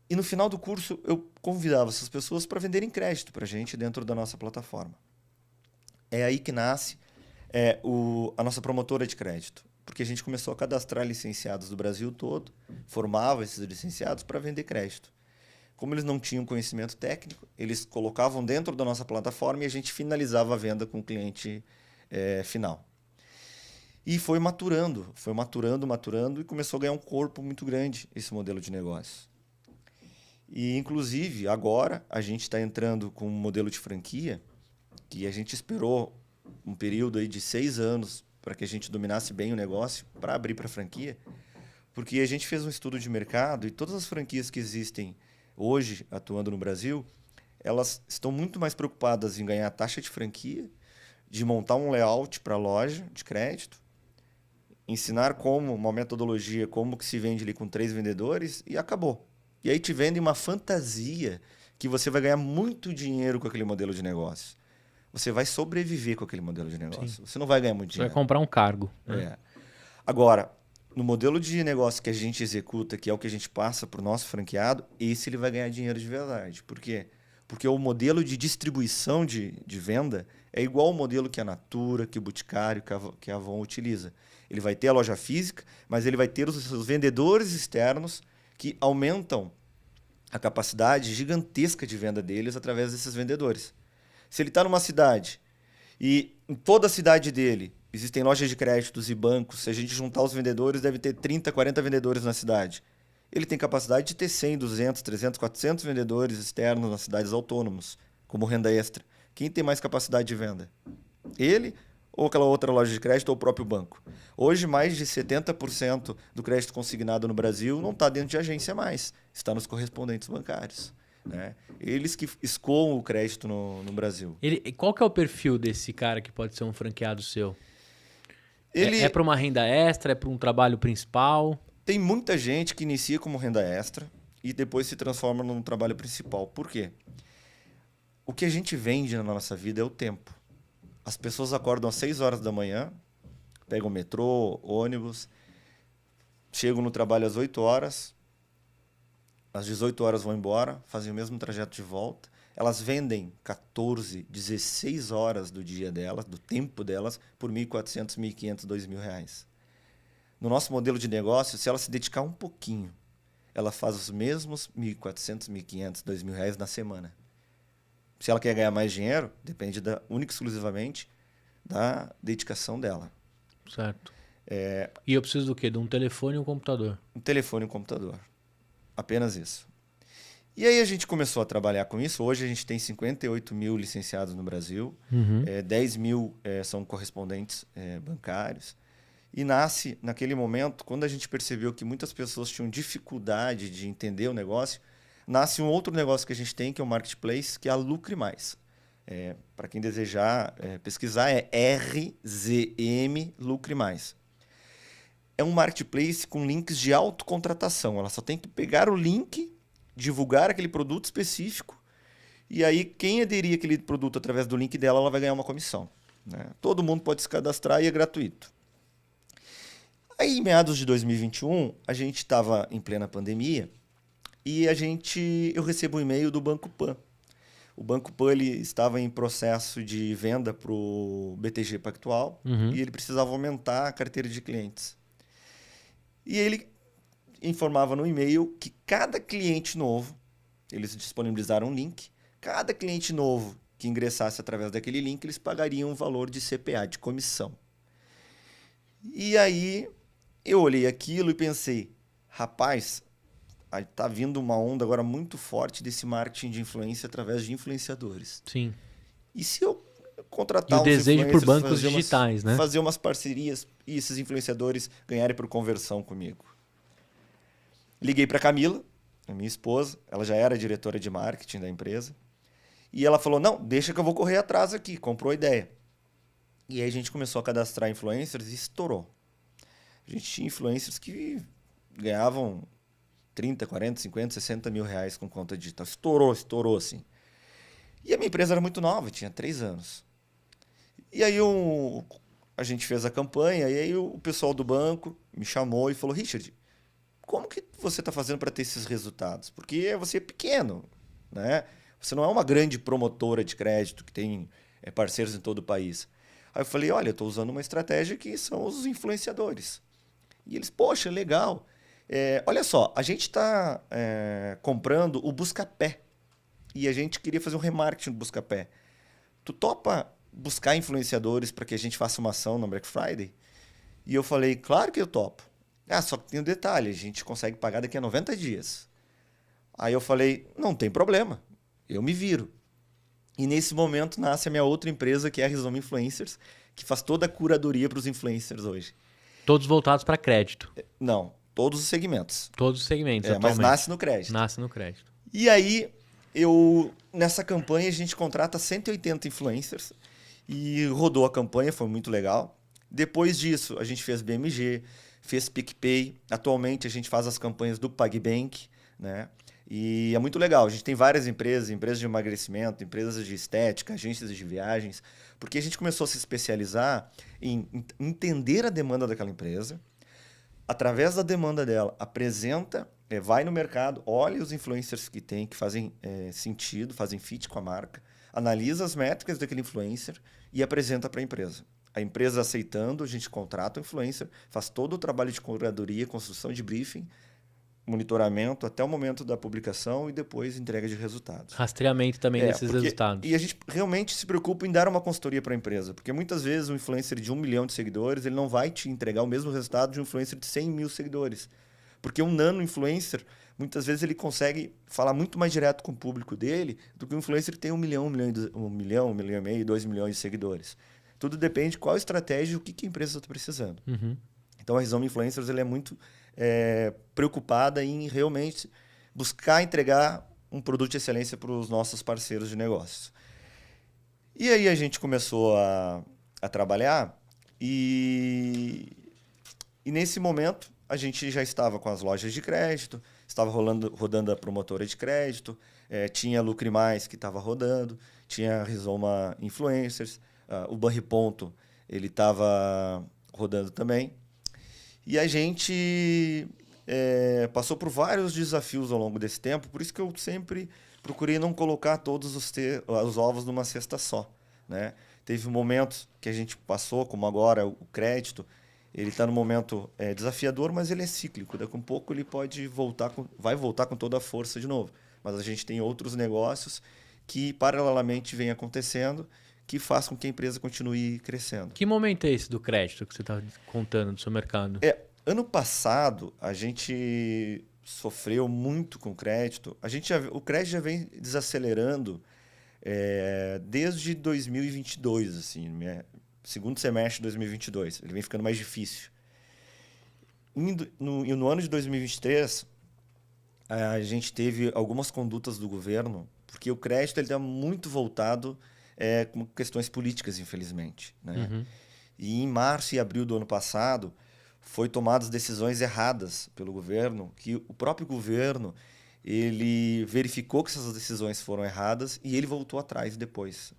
E no final do curso, eu convidava essas pessoas para venderem crédito para a gente dentro da nossa plataforma. É aí que nasce a nossa promotora de crédito. Porque a gente começou a cadastrar licenciados do Brasil todo, formava esses licenciados para vender crédito. Como eles não tinham conhecimento técnico, eles colocavam dentro da nossa plataforma e a gente finalizava a venda com o cliente final. E foi maturando e começou a ganhar um corpo muito grande esse modelo de negócio. E, inclusive, agora a gente está entrando com um modelo de franquia que a gente esperou um período aí de 6 anos para que a gente dominasse bem o negócio para abrir para franquia, porque a gente fez um estudo de mercado e todas as franquias que existem hoje atuando no Brasil, elas estão muito mais preocupadas em ganhar taxa de franquia, de montar um layout para a loja de crédito, ensinar uma metodologia, como que se vende ali com 3 vendedores e acabou. E aí te vendem uma fantasia que você vai ganhar muito dinheiro com aquele modelo de negócio. Você vai sobreviver com aquele modelo de negócio. Sim. Você não vai ganhar muito dinheiro. Você vai comprar um cargo. Né? Agora, no modelo de negócio que a gente executa, que é o que a gente passa para o nosso franqueado, esse ele vai ganhar dinheiro de verdade. Por quê? Porque o modelo de distribuição de venda é igual ao modelo que a Natura, que o Boticário, que a Avon utiliza. Ele vai ter a loja física, mas ele vai ter os seus vendedores externos que aumentam a capacidade gigantesca de venda deles através desses vendedores. Se ele está numa cidade e em toda a cidade dele existem lojas de créditos e bancos, se a gente juntar os vendedores, deve ter 30, 40 vendedores na cidade. Ele tem capacidade de ter 100, 200, 300, 400 vendedores externos nas cidades autônomos, como renda extra. Quem tem mais capacidade de venda? Ele ou aquela outra loja de crédito ou o próprio banco? Hoje, mais de 70% do crédito consignado no Brasil não está dentro de agência mais, está nos correspondentes bancários. Né? Eles que escoam o crédito no Brasil. Qual que é o perfil desse cara que pode ser um franqueado seu? É para uma renda extra? É para um trabalho principal? Tem muita gente que inicia como renda extra e depois se transforma num trabalho principal. Por quê? O que a gente vende na nossa vida é o tempo. As pessoas acordam às 6 horas da manhã, pegam metrô, ônibus, chegam no trabalho às 8 horas, às 18 horas vão embora, fazem o mesmo trajeto de volta. Elas vendem 14, 16 horas do dia delas, do tempo delas, por R$ 1.400, R$ 1.500, R$ 2.000. No nosso modelo de negócio, se ela se dedicar um pouquinho, ela faz os mesmos R$ 1.400, R$ 1.500, R$ 2.000 na semana. Se ela quer ganhar mais dinheiro, depende única e exclusivamente da dedicação dela. Certo. E eu preciso do quê? De um telefone e um computador? Um telefone e um computador. Apenas isso. E aí a gente começou a trabalhar com isso. Hoje a gente tem 58 mil licenciados no Brasil. 10 mil são correspondentes bancários. E nasce, naquele momento, quando a gente percebeu que muitas pessoas tinham dificuldade de entender o negócio, nasce um outro negócio que a gente tem, que é o Marketplace, que é a Lucre Mais. Para quem desejar pesquisar, é RZM Lucre Mais. É um Marketplace com links de autocontratação. Ela só tem que pegar o link, divulgar aquele produto específico, e aí quem aderir aquele produto através do link dela, ela vai ganhar uma comissão. Né? Todo mundo pode se cadastrar e é gratuito. Aí, em meados de 2021, a gente estava em plena pandemia e eu recebo um e-mail do Banco Pan. O Banco Pan ele estava em processo de venda para o BTG Pactual e ele precisava aumentar a carteira de clientes. E ele informava no e-mail que cada cliente novo, eles disponibilizaram um link, cada cliente novo que ingressasse através daquele link, eles pagariam um valor de CPA, de comissão. E aí eu olhei aquilo e pensei, rapaz, está vindo uma onda agora muito forte desse marketing de influência através de influenciadores. Sim. E se eu contratar uns desejo por bancos digitais, né? Fazer umas parcerias e esses influenciadores ganharem por conversão comigo? Liguei para Camila, a minha esposa, ela já era diretora de marketing da empresa, e ela falou, não, deixa que eu vou correr atrás aqui, comprou a ideia. E aí a gente começou a cadastrar influencers e estourou. A gente tinha influencers que ganhavam 30, 40, 50, 60 mil reais com conta digital. Estourou assim. E a minha empresa era muito nova, tinha 3 anos. E aí a gente fez a campanha, e aí o pessoal do banco me chamou e falou, Richard, como que você está fazendo para ter esses resultados? Porque você é pequeno, né? Você não é uma grande promotora de crédito que tem parceiros em todo o país. Aí eu falei, olha, eu estou usando uma estratégia que são os influenciadores. E eles, poxa, legal. Olha só, a gente está comprando o Buscapé. E a gente queria fazer um remarketing do Buscapé. Tu topa buscar influenciadores para que a gente faça uma ação na Black Friday? E eu falei, claro que eu topo. Só que tem um detalhe, a gente consegue pagar daqui a 90 dias. Aí eu falei, não tem problema, eu me viro. E nesse momento nasce a minha outra empresa, que é a Rizoma Influencers, que faz toda a curadoria para os influencers hoje. Todos voltados para crédito. Não, todos os segmentos. Todos os segmentos, mas nasce no crédito. Nasce no crédito. E aí, nessa campanha, a gente contrata 180 influencers e rodou a campanha, foi muito legal. Depois disso, a gente fez BMG, fez PicPay. Atualmente, a gente faz as campanhas do PagBank, né? E é muito legal. A gente tem várias empresas de emagrecimento, empresas de estética, agências de viagens, porque a gente começou a se especializar em entender a demanda daquela empresa. Através da demanda dela, apresenta, vai no mercado, olha os influencers que tem, que fazem sentido, fazem fit com a marca, analisa as métricas daquele influencer e apresenta para a empresa. A empresa aceitando, a gente contrata o influencer, faz todo o trabalho de curadoria, construção de briefing, monitoramento até o momento da publicação e depois entrega de resultados. Rastreamento também desses resultados. E a gente realmente se preocupa em dar uma consultoria para a empresa, porque muitas vezes um influencer de 1 milhão de seguidores ele não vai te entregar o mesmo resultado de um influencer de 100 mil seguidores. Porque um nano-influencer, muitas vezes ele consegue falar muito mais direto com o público dele do que um influencer que tem 1 milhão, 1 milhão e meio, 2 milhões de seguidores. Tudo depende de qual estratégia e o que a empresa está precisando. Uhum. Então a Rizoma Influencers ele é muito preocupada em realmente buscar entregar um produto de excelência para os nossos parceiros de negócios. E aí a gente começou a trabalhar e nesse momento a gente já estava com as lojas de crédito, estava rodando a promotora de crédito, tinha a Lucre Mais que estava rodando, tinha a Rizoma Influencers, o Banriponto ele estava rodando também. E a gente passou por vários desafios ao longo desse tempo, por isso que eu sempre procurei não colocar todos os ovos numa cesta só, né? Teve momentos que a gente passou, como agora o crédito, ele está no momento desafiador, mas ele é cíclico. Daqui a um pouco ele vai voltar com toda a força de novo. Mas a gente tem outros negócios que paralelamente vem acontecendo, que faz com que a empresa continue crescendo. Que momento é esse do crédito que você está contando do seu mercado? Ano passado, a gente sofreu muito com o crédito. O crédito já vem desacelerando desde 2022, assim, segundo semestre de 2022. Ele vem ficando mais difícil. No ano de 2023, a gente teve algumas condutas do governo, porque o crédito está muito voltado com questões políticas, infelizmente, né? Uhum. E em março e abril do ano passado, foi tomadas decisões erradas pelo governo, que o próprio governo ele verificou que essas decisões foram erradas e ele voltou atrás depois.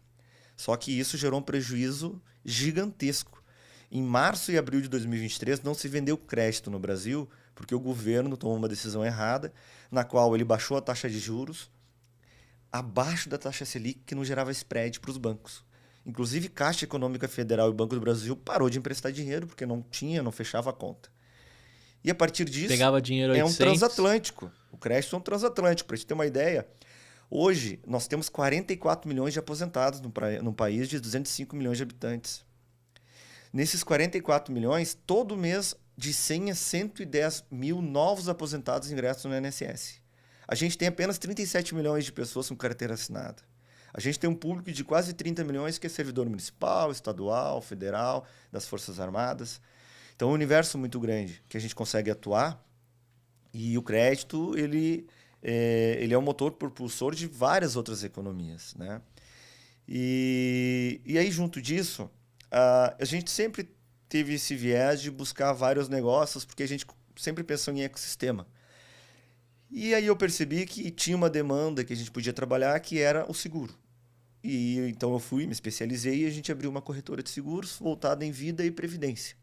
Só que isso gerou um prejuízo gigantesco. Em março e abril de 2023, não se vendeu crédito no Brasil, porque o governo tomou uma decisão errada, na qual ele baixou a taxa de juros abaixo da taxa Selic, que não gerava spread para os bancos. Inclusive, Caixa Econômica Federal e Banco do Brasil parou de emprestar dinheiro, porque não fechava a conta. E a partir disso, pegava dinheiro 800. um transatlântico. O crédito é um transatlântico. Para a gente ter uma ideia, hoje nós temos 44 milhões de aposentados num país de 205 milhões de habitantes. Nesses 44 milhões, todo mês, de 100 a 110 mil novos aposentados ingressam no INSS. A gente tem apenas 37 milhões de pessoas com carteira assinada. A gente tem um público de quase 30 milhões que é servidor municipal, estadual, federal, das Forças Armadas. Então, é um universo muito grande que a gente consegue atuar e o crédito ele é um motor propulsor de várias outras economias, né? E aí, junto disso, a gente sempre teve esse viés de buscar vários negócios, porque a gente sempre pensou em ecossistema. E aí eu percebi que tinha uma demanda que a gente podia trabalhar, que era o seguro. E então eu me especializei e a gente abriu uma corretora de seguros voltada em vida e previdência.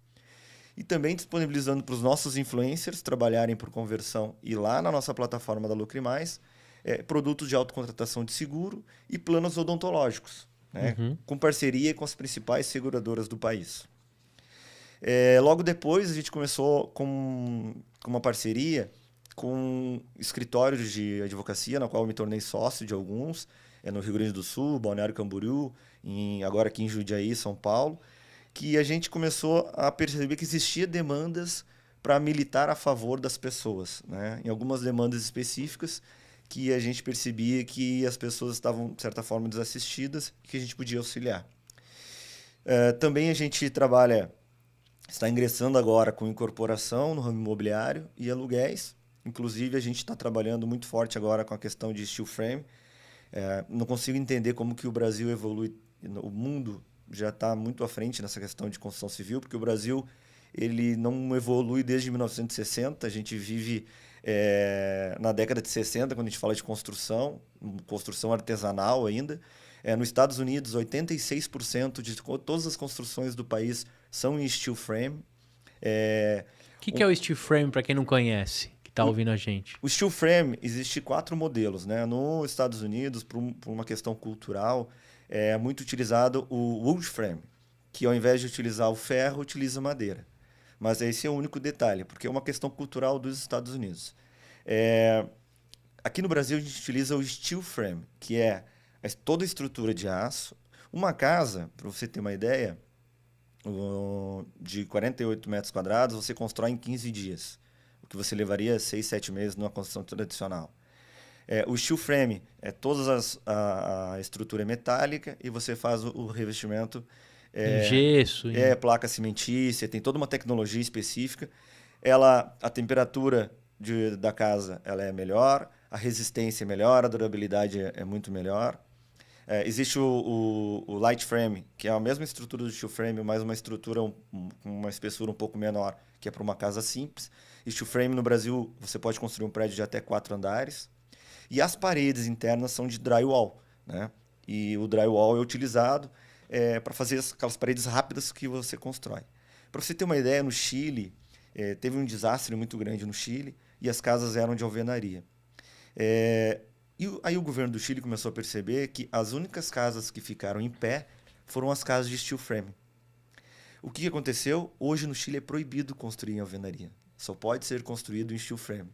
e também disponibilizando para os nossos influencers trabalharem por conversão e lá na nossa plataforma da Lucre Mais, produtos de autocontratação de seguro e planos odontológicos, né? Com parceria com as principais seguradoras do país. Logo depois, a gente começou com uma parceria com escritórios de advocacia, na qual eu me tornei sócio de alguns, no Rio Grande do Sul, Balneário Camboriú, agora aqui em Jundiaí, São Paulo, que a gente começou a perceber que existia demandas para militar a favor das pessoas, né? Em algumas demandas específicas que a gente percebia que as pessoas estavam, de certa forma, desassistidas e que a gente podia auxiliar. Também a gente está ingressando agora com incorporação no ramo imobiliário e aluguéis. Inclusive, a gente está trabalhando muito forte agora com a questão de steel frame. Não consigo entender como que o Brasil evolui, o mundo já está muito à frente nessa questão de construção civil, porque o Brasil ele não evolui desde 1960, a gente vive na década de 60, quando a gente fala de construção artesanal ainda. Nos Estados Unidos, 86% de todas as construções do país são em steel frame. O que é o steel frame, para quem não conhece, que está ouvindo a gente? O steel frame, existe 4 modelos, né? Nos Estados Unidos, por uma questão cultural, é muito utilizado o wood frame, que ao invés de utilizar o ferro, utiliza madeira. Mas esse é o único detalhe, porque é uma questão cultural dos Estados Unidos. Aqui no Brasil, a gente utiliza o steel frame, que é toda a estrutura de aço. Uma casa, para você ter uma ideia, de 48 metros quadrados, você constrói em 15 dias, o que você levaria 6, 7 meses numa construção tradicional. O steel frame a estrutura é metálica e você faz o revestimento em gesso. Placa cimentícia, tem toda uma tecnologia específica. A temperatura da casa ela é melhor, a resistência é melhor, a durabilidade é muito melhor. Existe o light frame, que é a mesma estrutura do steel frame, mas uma estrutura com uma espessura um pouco menor, que é para uma casa simples. E steel frame no Brasil, você pode construir um prédio de até 4 andares. E as paredes internas são de drywall, né? E o drywall é utilizado para fazer aquelas paredes rápidas que você constrói. Para você ter uma ideia, no Chile, teve um desastre muito grande no Chile e as casas eram de alvenaria. E aí o governo do Chile começou a perceber que as únicas casas que ficaram em pé foram as casas de steel frame. O que aconteceu? Hoje no Chile é proibido construir em alvenaria. Só pode ser construído em steel frame,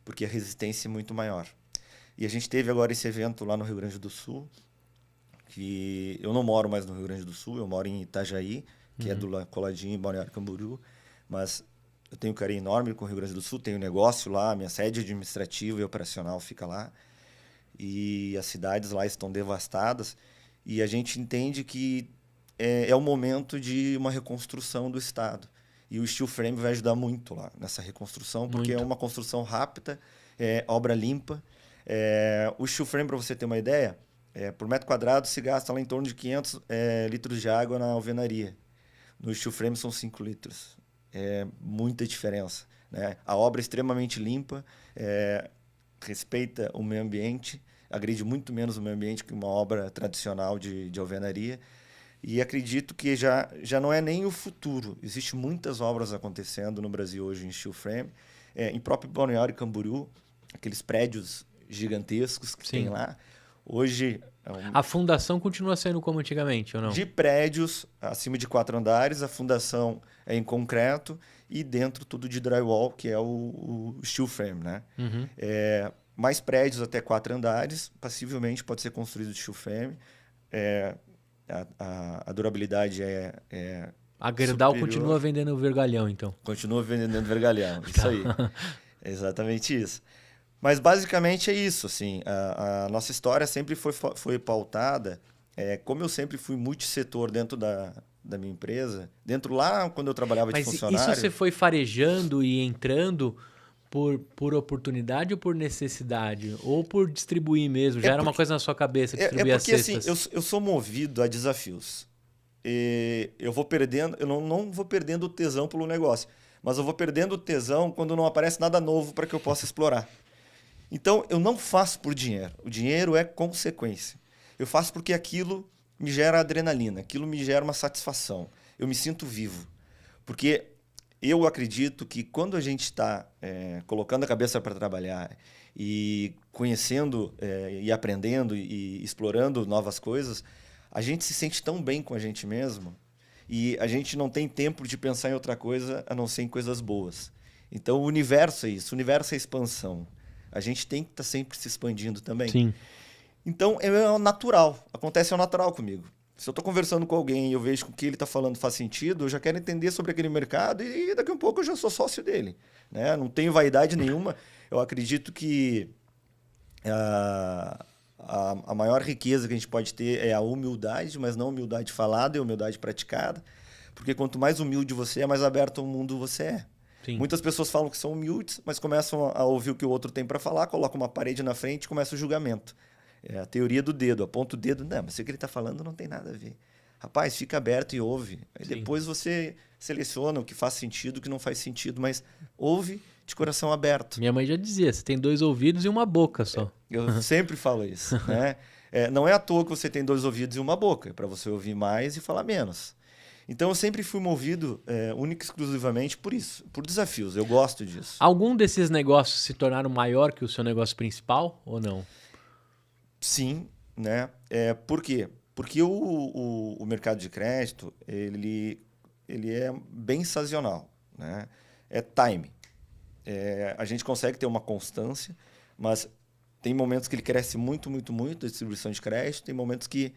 porque a resistência é muito maior. E a gente teve agora esse evento lá no Rio Grande do Sul, que eu não moro mais no Rio Grande do Sul, eu moro em Itajaí, que é do coladinho em Balneário Camboriú, mas eu tenho um carinho enorme com o Rio Grande do Sul, tenho negócio lá, minha sede administrativa e operacional fica lá, e as cidades lá estão devastadas, e a gente entende que é o momento de uma reconstrução do Estado. E o steel frame vai ajudar muito lá nessa reconstrução, porque é uma construção rápida, obra limpa. O steel frame, para você ter uma ideia, por metro quadrado se gasta lá em torno de 500 litros de água na alvenaria. No steel frame são 5 litros. É muita diferença, né? A obra é extremamente limpa, respeita o meio ambiente, agride muito menos o meio ambiente que uma obra tradicional de alvenaria. E acredito que já não é nem o futuro. Existem muitas obras acontecendo no Brasil hoje em steel frame. Em próprio Balneário Camboriú, aqueles prédios gigantescos que tem lá. Hoje... A fundação continua sendo como antigamente, ou não? De prédios acima de 4 andares, a fundação é em concreto e dentro tudo de drywall, que é o steel frame, né? Mais prédios até 4 andares, possivelmente pode ser construído de steel frame. A durabilidade a Gerdau superior. Continua vendendo vergalhão, então. Continua vendendo vergalhão, isso aí. É exatamente isso. Mas basicamente é isso, assim, a nossa história sempre foi pautada, como eu sempre fui multissetor dentro da minha empresa, dentro lá quando eu trabalhava de funcionário... Mas isso você foi farejando e entrando por oportunidade ou por necessidade? Ou por distribuir mesmo? Já era uma coisa na sua cabeça, distribuir as cestas? Assim, eu sou movido a desafios. Eu vou perdendo, eu não vou perdendo o tesão pelo negócio, mas eu vou perdendo o tesão quando não aparece nada novo para que eu possa explorar. Então, eu não faço por dinheiro. O dinheiro é consequência. Eu faço porque aquilo me gera adrenalina, aquilo me gera uma satisfação. Eu me sinto vivo. Porque eu acredito que quando a gente está colocando a cabeça para trabalhar e conhecendo e aprendendo e explorando novas coisas, a gente se sente tão bem com a gente mesmo e a gente não tem tempo de pensar em outra coisa a não ser em coisas boas. Então, o universo é isso, o universo é expansão. A gente tem que estar sempre se expandindo também. Sim. Então, é natural, acontece ao natural comigo. Se eu estou conversando com alguém e eu vejo que o que ele está falando faz sentido, eu já quero entender sobre aquele mercado e daqui a um pouco eu já sou sócio dele. Né? Não tenho vaidade nenhuma. Eu acredito que a maior riqueza que a gente pode ter é a humildade, mas não humildade falada, é humildade praticada. Porque quanto mais humilde você é, mais aberto ao mundo você é. Sim. Muitas pessoas falam que são humildes, mas começam a ouvir o que o outro tem para falar, colocam uma parede na frente e começa o julgamento. É a teoria do dedo, aponta o dedo, não, mas o que ele está falando não tem nada a ver. Rapaz, fica aberto e ouve. Aí depois você seleciona o que faz sentido, o que não faz sentido, mas ouve de coração aberto. Minha mãe já dizia, você tem 2 ouvidos e uma boca só. Eu sempre falo isso. Né? Não é à toa que você tem 2 ouvidos e uma boca, é para você ouvir mais e falar menos. Então eu sempre fui movido única e exclusivamente por isso, por desafios. Eu gosto disso. Algum desses negócios se tornaram maior que o seu negócio principal ou não? Sim, né? Por quê? Porque o mercado de crédito ele é bem sazonal, né? É time. A gente consegue ter uma constância, mas tem momentos que ele cresce muito, muito, muito, a distribuição de crédito. Tem momentos que...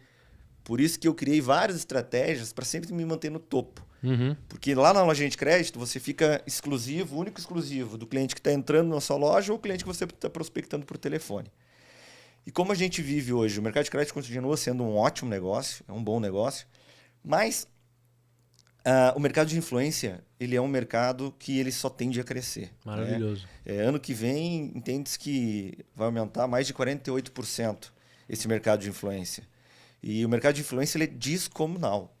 Por isso que eu criei várias estratégias para sempre me manter no topo. Uhum. Porque lá na lojinha de crédito você fica exclusivo, único exclusivo do cliente que está entrando na sua loja ou o cliente que você está prospectando por telefone. E como a gente vive hoje, o mercado de crédito continua sendo um ótimo negócio, é um bom negócio, mas o mercado de influência ele é um mercado que ele só tende a crescer. Maravilhoso. Né? Ano que vem, entende-se que vai aumentar mais de 48% esse mercado de influência. E o mercado de influência ele é descomunal.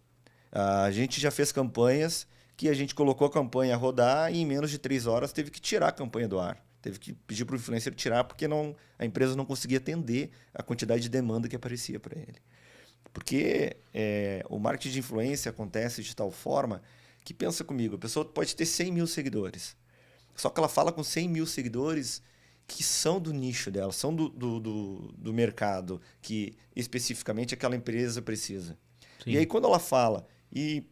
A gente já fez campanhas que a gente colocou a campanha a rodar e em menos de 3 horas teve que tirar a campanha do ar. Teve que pedir para o influencer tirar porque a empresa não conseguia atender a quantidade de demanda que aparecia para ele. Porque o marketing de influência acontece de tal forma que, pensa comigo, a pessoa pode ter 100 mil seguidores. Só que ela fala com 100 mil seguidores que são do nicho dela, são do mercado que especificamente aquela empresa precisa. Sim. E aí quando ela fala e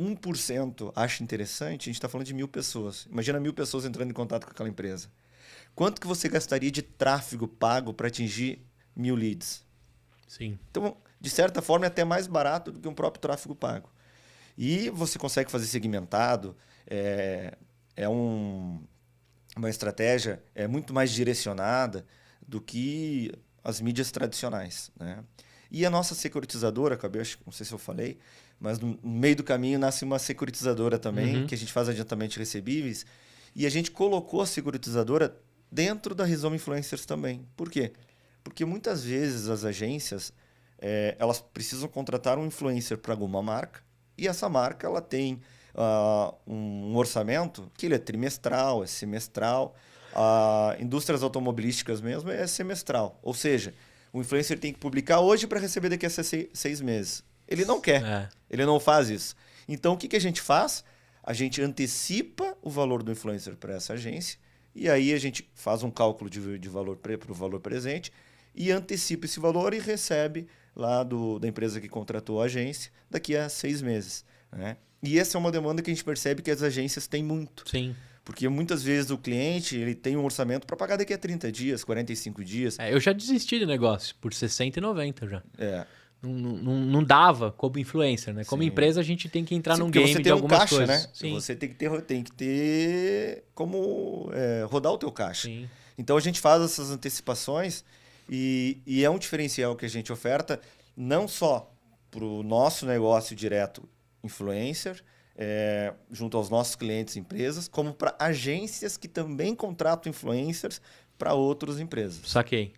1% acha interessante, a gente está falando de 1.000 pessoas. Imagina 1.000 pessoas entrando em contato com aquela empresa. Quanto que você gastaria de tráfego pago para atingir 1.000 leads? Sim. Então, de certa forma, é até mais barato do que um próprio tráfego pago. E você consegue fazer segmentado, uma estratégia muito mais direcionada do que as mídias tradicionais. Né? E a nossa securitizadora, não sei se eu falei, mas no meio do caminho nasce uma securitizadora também, que a gente faz adiantamento de recebíveis, e a gente colocou a securitizadora dentro da Rizoma Influencers também. Por quê? Porque muitas vezes as agências elas precisam contratar um influencer para alguma marca, e essa marca ela tem um orçamento que ele é trimestral, é semestral. Indústrias automobilísticas mesmo é semestral. Ou seja, o influencer tem que publicar hoje para receber daqui a 6 meses. Ele não quer, ele não faz isso. Então, o que a gente faz? A gente antecipa o valor do influencer para essa agência e aí a gente faz um cálculo de valor para o valor presente e antecipa esse valor e recebe lá da empresa que contratou a agência daqui a 6 meses. Né? E essa é uma demanda que a gente percebe que as agências têm muito. Sim. Porque muitas vezes o cliente ele tem um orçamento para pagar daqui a 30 dias, 45 dias. Eu já desisti do negócio por 60 e 90 já. Não dava como influencer, né? Como empresa a gente tem que entrar num game de algumas caixa, coisas. Né? Sim. Você tem que ter como rodar o teu caixa. Sim. Então a gente faz essas antecipações e é um diferencial que a gente oferta não só para o nosso negócio direto influencer, junto aos nossos clientes e empresas, como para agências que também contratam influencers para outras empresas. Saquei.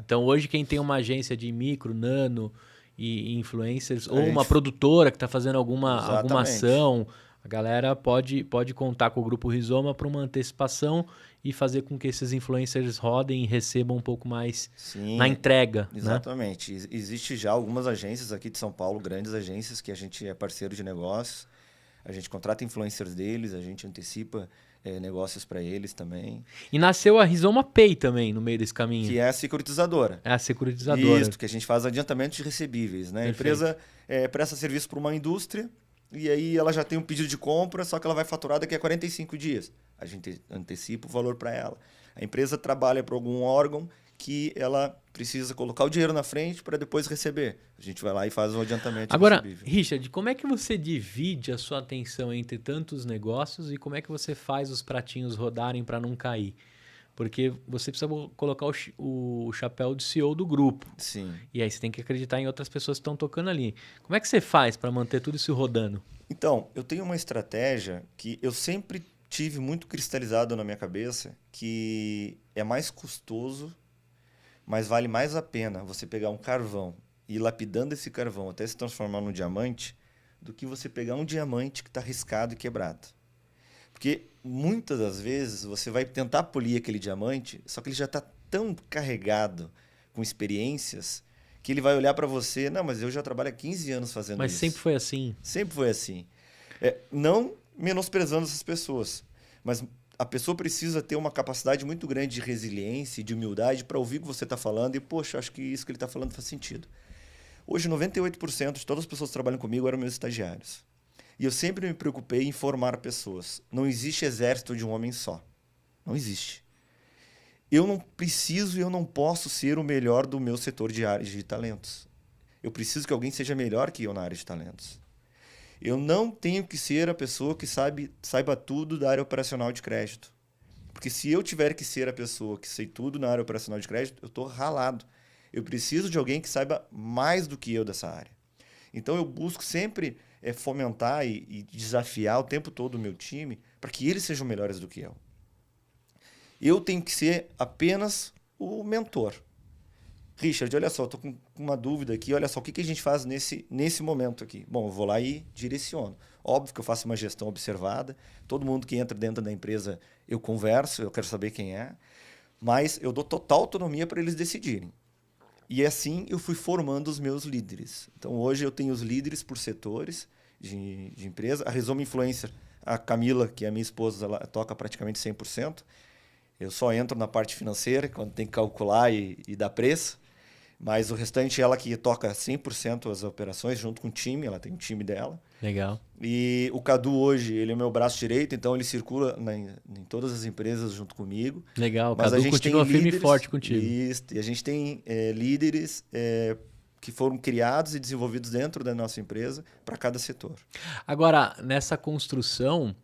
Então, hoje, quem tem uma agência de micro, nano e influencers, ou uma produtora que está fazendo alguma ação, a galera pode contar com o Grupo Rizoma para uma antecipação e fazer com que esses influencers rodem e recebam um pouco mais na entrega. Exatamente. Né? Existe já algumas agências aqui de São Paulo, grandes agências, que a gente é parceiro de negócios. A gente contrata influencers deles, a gente antecipa negócios para eles também. E nasceu a Rizoma Pay também no meio desse caminho. Que é a securitizadora. É a securitizadora. Isso, que a gente faz adiantamento de recebíveis, né? A Perfeito. empresa presta serviço para uma indústria e aí ela já tem um pedido de compra, só que ela vai faturar daqui a 45 dias. A gente antecipa o valor para ela. A empresa trabalha para algum órgão que ela precisa colocar o dinheiro na frente para depois receber. A gente vai lá e faz o adiantamento de Agora, recebível. Richard, como é que você divide a sua atenção entre tantos negócios e como é que você faz os pratinhos rodarem para não cair? Porque você precisa colocar o chapéu de CEO do grupo. Sim. E aí você tem que acreditar em outras pessoas que estão tocando ali. Como é que você faz para manter tudo isso rodando? Então, eu tenho uma estratégia que eu sempre tive muito cristalizado na minha cabeça, que é mais custoso, mas vale mais a pena você pegar um carvão e ir lapidando esse carvão até se transformar num diamante, do que você pegar um diamante que está riscado e quebrado. Porque muitas das vezes você vai tentar polir aquele diamante, só que ele já está tão carregado com experiências que ele vai olhar para você, não, mas eu já trabalho há 15 anos fazendo Mas isso. sempre foi assim. Sempre foi assim. Não menosprezando essas pessoas, mas a pessoa precisa ter uma capacidade muito grande de resiliência e de humildade para ouvir o que você está falando e, poxa, acho que isso que ele está falando faz sentido. Hoje, 98% de todas as pessoas que trabalham comigo eram meus estagiários. E eu sempre me preocupei em formar pessoas. Não existe exército de um homem só. Não existe. Eu não preciso e eu não posso ser o melhor do meu setor de áreas de talentos. Eu preciso que alguém seja melhor que eu na área de talentos. Eu não tenho que ser a pessoa que saiba tudo da área operacional de crédito. Porque se eu tiver que ser a pessoa que sei tudo na área operacional de crédito, eu estou ralado. Eu preciso de alguém que saiba mais do que eu dessa área. Então eu busco sempre fomentar e desafiar o tempo todo o meu time para que eles sejam melhores do que eu. Eu tenho que ser apenas o mentor. Richard, olha só, estou com uma dúvida aqui, olha só, o que a gente faz nesse momento aqui? Bom, eu vou lá e direciono. Óbvio que eu faço uma gestão observada, todo mundo que entra dentro da empresa eu converso, eu quero saber quem é, mas eu dou total autonomia para eles decidirem. E assim eu fui formando os meus líderes. Então hoje eu tenho os líderes por setores de empresa. A Rizoma Influencer, a Camila, que é a minha esposa, ela toca praticamente 100%. Eu só entro na parte financeira, quando tem que calcular e dar preço. Mas o restante, ela que toca 100% as operações, junto com o time, ela tem um time dela. Legal. E o Cadu hoje, ele é o meu braço direito, então ele circula em todas as empresas junto comigo. Legal, o Mas Cadu continua firme e forte contigo. Isso, e a gente tem líderes que foram criados e desenvolvidos dentro da nossa empresa para cada setor. Agora, nessa construção,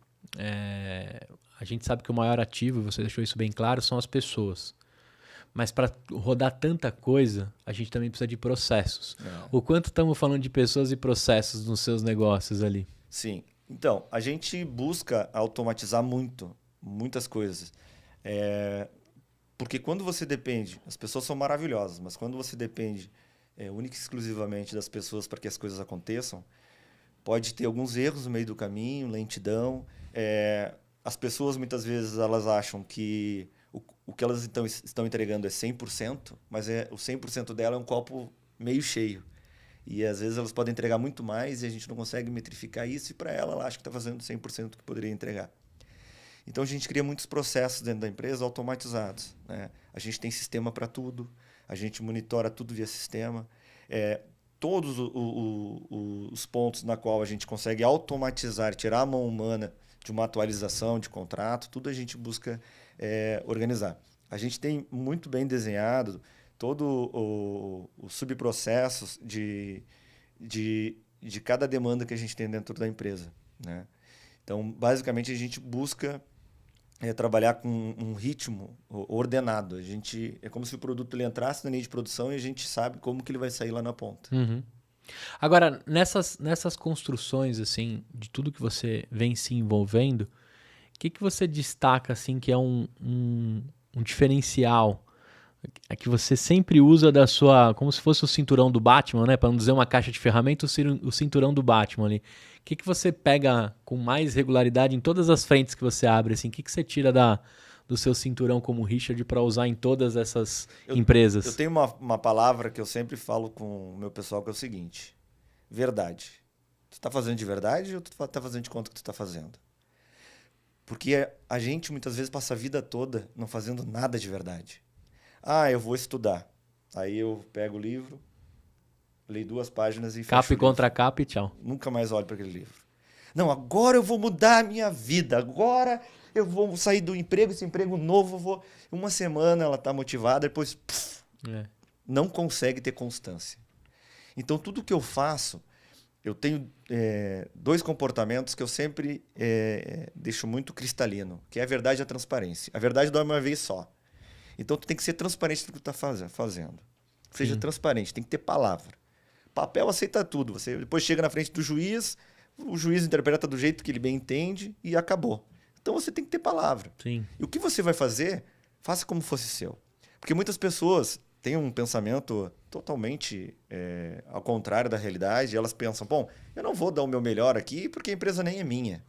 a gente sabe que o maior ativo, você deixou isso bem claro, são as pessoas. Mas para rodar tanta coisa, a gente também precisa de processos. O quanto estamos falando de pessoas e processos nos seus negócios ali? Sim. Então, a gente busca automatizar muitas coisas. Porque quando você depende, as pessoas são maravilhosas, mas quando você depende única e exclusivamente das pessoas para que as coisas aconteçam, pode ter alguns erros no meio do caminho, lentidão. As pessoas muitas vezes elas acham que o que elas estão entregando é 100%, mas o 100% dela é um copo meio cheio. E às vezes elas podem entregar muito mais e a gente não consegue metrificar isso, e para ela acha que está fazendo 100% do que poderia entregar. Então a gente cria muitos processos dentro da empresa automatizados, né? A gente tem sistema para tudo, a gente monitora tudo via sistema. Todos os pontos na qual a gente consegue automatizar, tirar a mão humana de uma atualização de contrato, tudo a gente busca organizar. A gente tem muito bem desenhado todo os subprocessos de cada demanda que a gente tem dentro da empresa, né? Então, basicamente, a gente busca trabalhar com um ritmo ordenado. É como se o produto ele entrasse na linha de produção e a gente sabe como que ele vai sair lá na ponta. Uhum. Agora, nessas construções assim, de tudo que você vem se envolvendo, o que você destaca assim, que é um diferencial que você sempre usa da sua, como se fosse o cinturão do Batman, né? Para não dizer uma caixa de ferramentas, o cinturão do Batman ali. O que você pega com mais regularidade em todas as frentes que você abre? Assim? O que você tira do seu cinturão como Richard para usar em todas essas empresas? Eu tenho uma palavra que eu sempre falo com o meu pessoal, que é o seguinte: verdade. Tu tá fazendo de verdade ou tu tá fazendo de conta que tu tá fazendo? Porque a gente muitas vezes passa a vida toda não fazendo nada de verdade. Ah, eu vou estudar. Aí eu pego o livro, leio 2 páginas e Capa fecho e o livro. contra capa e tchau. Nunca mais olho para aquele livro. Não, agora eu vou mudar a minha vida. Agora eu vou sair do emprego, esse emprego novo, eu vou... Uma semana ela tá motivada, depois não consegue ter constância. Então, tudo que eu faço, eu tenho 2 comportamentos que eu sempre deixo muito cristalino, que é a verdade e a transparência. A verdade dói uma vez só. Então, tu tem que ser transparente no que tu tá fazendo. Seja transparente, tem que ter palavra. Papel aceita tudo. Você depois chega na frente do juiz, o juiz interpreta do jeito que ele bem entende e acabou. Então, você tem que ter palavra. Sim. E o que você vai fazer, faça como fosse seu. Porque muitas pessoas têm um pensamento totalmente ao contrário da realidade. E elas pensam, bom, eu não vou dar o meu melhor aqui porque a empresa nem é minha.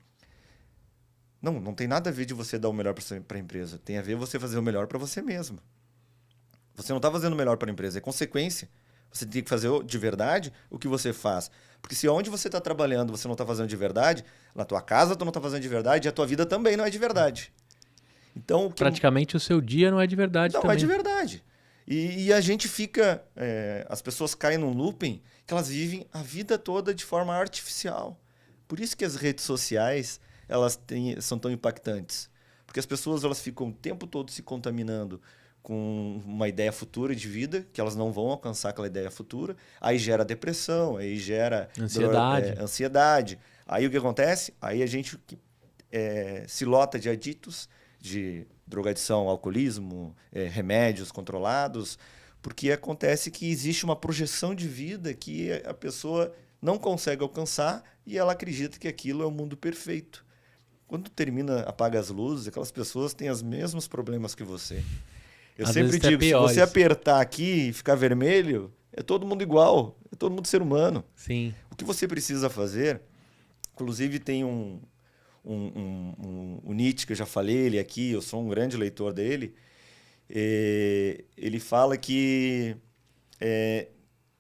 Não tem nada a ver de você dar o melhor para a empresa. Tem a ver você fazer o melhor para você mesmo. Você não está fazendo o melhor para a empresa, é consequência. Você tem que fazer de verdade o que você faz. Porque se onde você está trabalhando você não está fazendo de verdade, na tua casa tu não está fazendo de verdade e a tua vida também não é de verdade. Então, Praticamente o seu dia não é de verdade também. Não é de verdade. E a gente fica... as pessoas caem num looping que elas vivem a vida toda de forma artificial. Por isso que as redes sociais são tão impactantes. Porque as pessoas elas ficam o tempo todo se contaminando com uma ideia futura de vida, que elas não vão alcançar aquela ideia futura. Aí gera depressão, aí gera ansiedade. Aí o que acontece? Aí a gente se lota de aditos, de drogadição, alcoolismo, remédios controlados, porque acontece que existe uma projeção de vida que a pessoa não consegue alcançar e ela acredita que aquilo é o mundo perfeito. Quando termina, apaga as luzes, aquelas pessoas têm os mesmos problemas que você. Eu Às sempre vezes digo, se você apertar aqui e ficar vermelho, é todo mundo igual, é todo mundo ser humano. Sim. O que você precisa fazer, inclusive tem o Nietzsche, que eu já falei, ele aqui, eu sou um grande leitor dele, ele fala que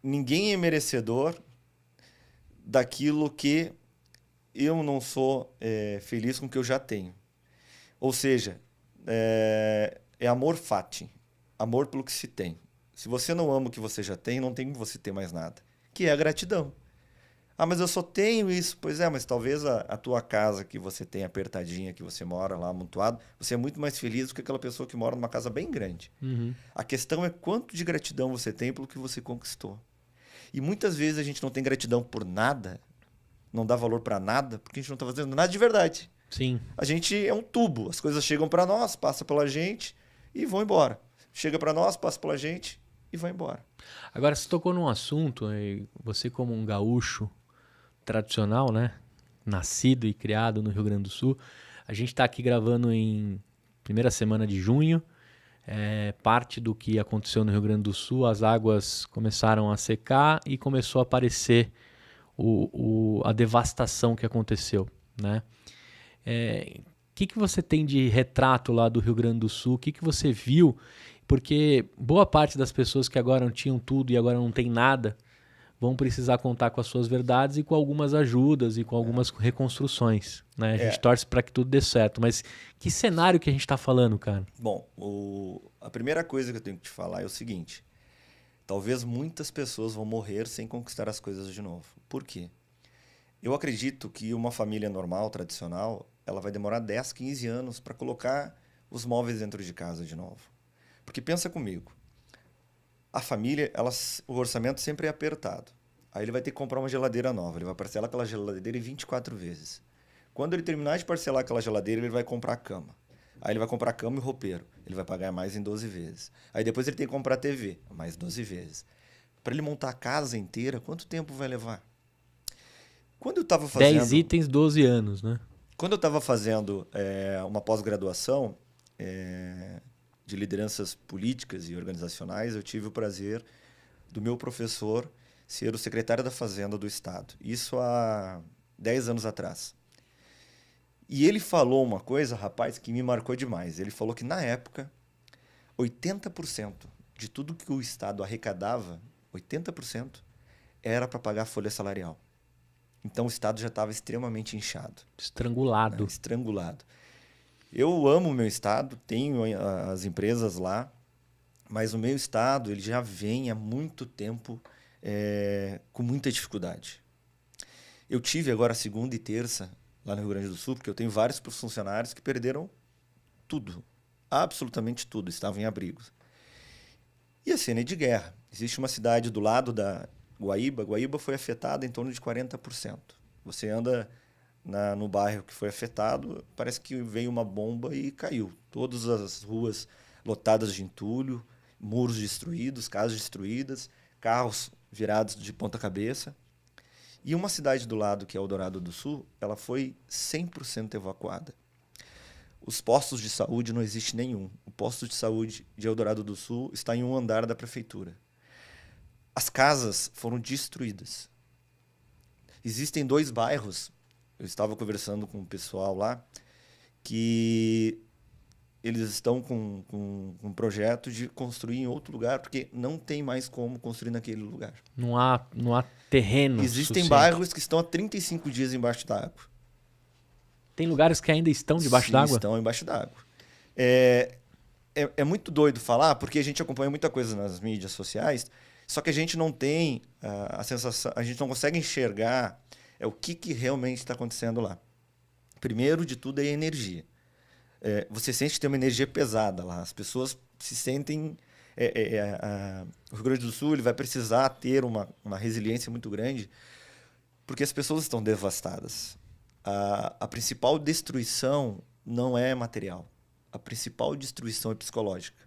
ninguém é merecedor daquilo que eu não sou feliz com o que eu já tenho. Ou seja, é amor fati, amor pelo que se tem. Se você não ama o que você já tem, não tem como você ter mais nada, que é a gratidão. Ah, mas eu só tenho isso. Pois é, mas talvez a tua casa que você tem apertadinha, que você mora lá amontoado, você é muito mais feliz do que aquela pessoa que mora numa casa bem grande. Uhum. A questão é quanto de gratidão você tem pelo que você conquistou. E muitas vezes a gente não tem gratidão por nada, não dá valor para nada, porque a gente não está fazendo nada de verdade. Sim. A gente é um tubo, as coisas chegam para nós, passam pela gente e vão embora. Chega para nós, passa pela gente e vai embora. Agora, você tocou num assunto, você como um gaúcho tradicional, né? Nascido e criado no Rio Grande do Sul. A gente está aqui gravando em primeira semana de junho. Parte do que aconteceu no Rio Grande do Sul, as águas começaram a secar e começou a aparecer a devastação que aconteceu, né? O que você tem de retrato lá do Rio Grande do Sul? O que você viu? Porque boa parte das pessoas que agora não tinham tudo e agora não tem nada vão precisar contar com as suas verdades e com algumas ajudas e com algumas reconstruções, né? A gente torce para que tudo dê certo, mas que cenário que a gente está falando, cara? Bom, a primeira coisa que eu tenho que te falar é o seguinte: talvez muitas pessoas vão morrer sem conquistar as coisas de novo. Por quê? Eu acredito que uma família normal, tradicional, ela vai demorar 10, 15 anos para colocar os móveis dentro de casa de novo. Porque pensa comigo, a família, o orçamento sempre é apertado. Aí ele vai ter que comprar uma geladeira nova, ele vai parcelar aquela geladeira em 24 vezes. Quando ele terminar de parcelar aquela geladeira, ele vai comprar a cama. Aí ele vai comprar cama e roupeiro, ele vai pagar mais em 12 vezes. Aí depois ele tem que comprar TV, mais 12 vezes. Para ele montar a casa inteira, quanto tempo vai levar? Quando eu estava fazendo... 10 itens, 12 anos, né? Quando eu estava fazendo uma pós-graduação de lideranças políticas e organizacionais, eu tive o prazer do meu professor ser o secretário da Fazenda do Estado. Isso há 10 anos atrás. E ele falou uma coisa, rapaz, que me marcou demais. Ele falou que, na época, 80% de tudo que o Estado arrecadava, 80% era para pagar a folha salarial. Então o estado já estava extremamente inchado, Estrangulado. né? Estrangulado. Eu amo o meu estado, tenho as empresas lá, mas o meu estado ele já vem há muito tempo com muita dificuldade. Eu tive agora segunda e terça lá no Rio Grande do Sul, porque eu tenho vários funcionários que perderam tudo, absolutamente tudo, estavam em abrigos. E a cena é de guerra. Existe uma cidade do lado da Guaíba. Guaíba foi afetada em torno de 40%. Você anda no bairro que foi afetado, parece que veio uma bomba e caiu. Todas as ruas lotadas de entulho, muros destruídos, casas destruídas, carros virados de ponta cabeça. E uma cidade do lado, que é Eldorado do Sul, ela foi 100% evacuada. Os postos de saúde não existe nenhum. O posto de saúde de Eldorado do Sul está em um andar da prefeitura. As casas foram destruídas. Existem 2 bairros, eu estava conversando com o pessoal lá, que eles estão com um projeto de construir em outro lugar, porque não tem mais como construir naquele lugar. Não há terreno Existem suficiente. bairros que estão há 35 dias embaixo d'água. Tem lugares que ainda estão debaixo d'água? Estão embaixo d'água. É muito doido falar, porque a gente acompanha muita coisa nas mídias sociais, só que a gente não tem a sensação, a gente não consegue enxergar o que realmente está acontecendo lá. Primeiro de tudo é a energia. Você sente que tem uma energia pesada lá. As pessoas se sentem... o Rio Grande do Sul ele vai precisar ter uma resiliência muito grande, porque as pessoas estão devastadas. A principal destruição não é material. A principal destruição é psicológica.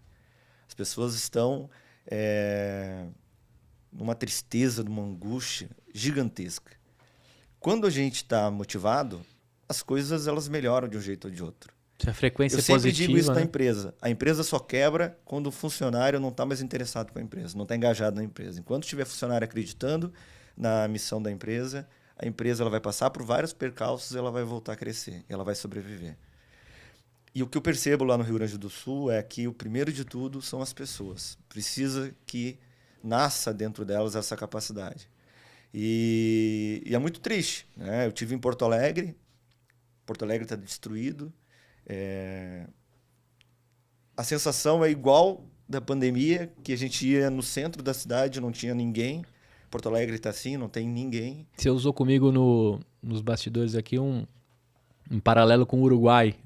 As pessoas estão numa tristeza, numa angústia gigantesca. Quando a gente está motivado, as coisas elas melhoram de um jeito ou de outro. Se a frequência Eu é sempre positiva, digo isso né? na empresa. A empresa só quebra quando o funcionário não está mais interessado com a empresa, não está engajado na empresa. Enquanto tiver funcionário acreditando na missão da empresa, a empresa ela vai passar por vários percalços e ela vai voltar a crescer, ela vai sobreviver. E o que eu percebo lá no Rio Grande do Sul é que o primeiro de tudo são as pessoas. Precisa que nasça dentro delas essa capacidade. E é muito triste, né? Eu tive em Porto Alegre está destruído. A sensação é igual da pandemia, que a gente ia no centro da cidade, não tinha ninguém. Porto Alegre está assim, não tem ninguém. Você usou comigo nos bastidores aqui um paralelo com o Uruguai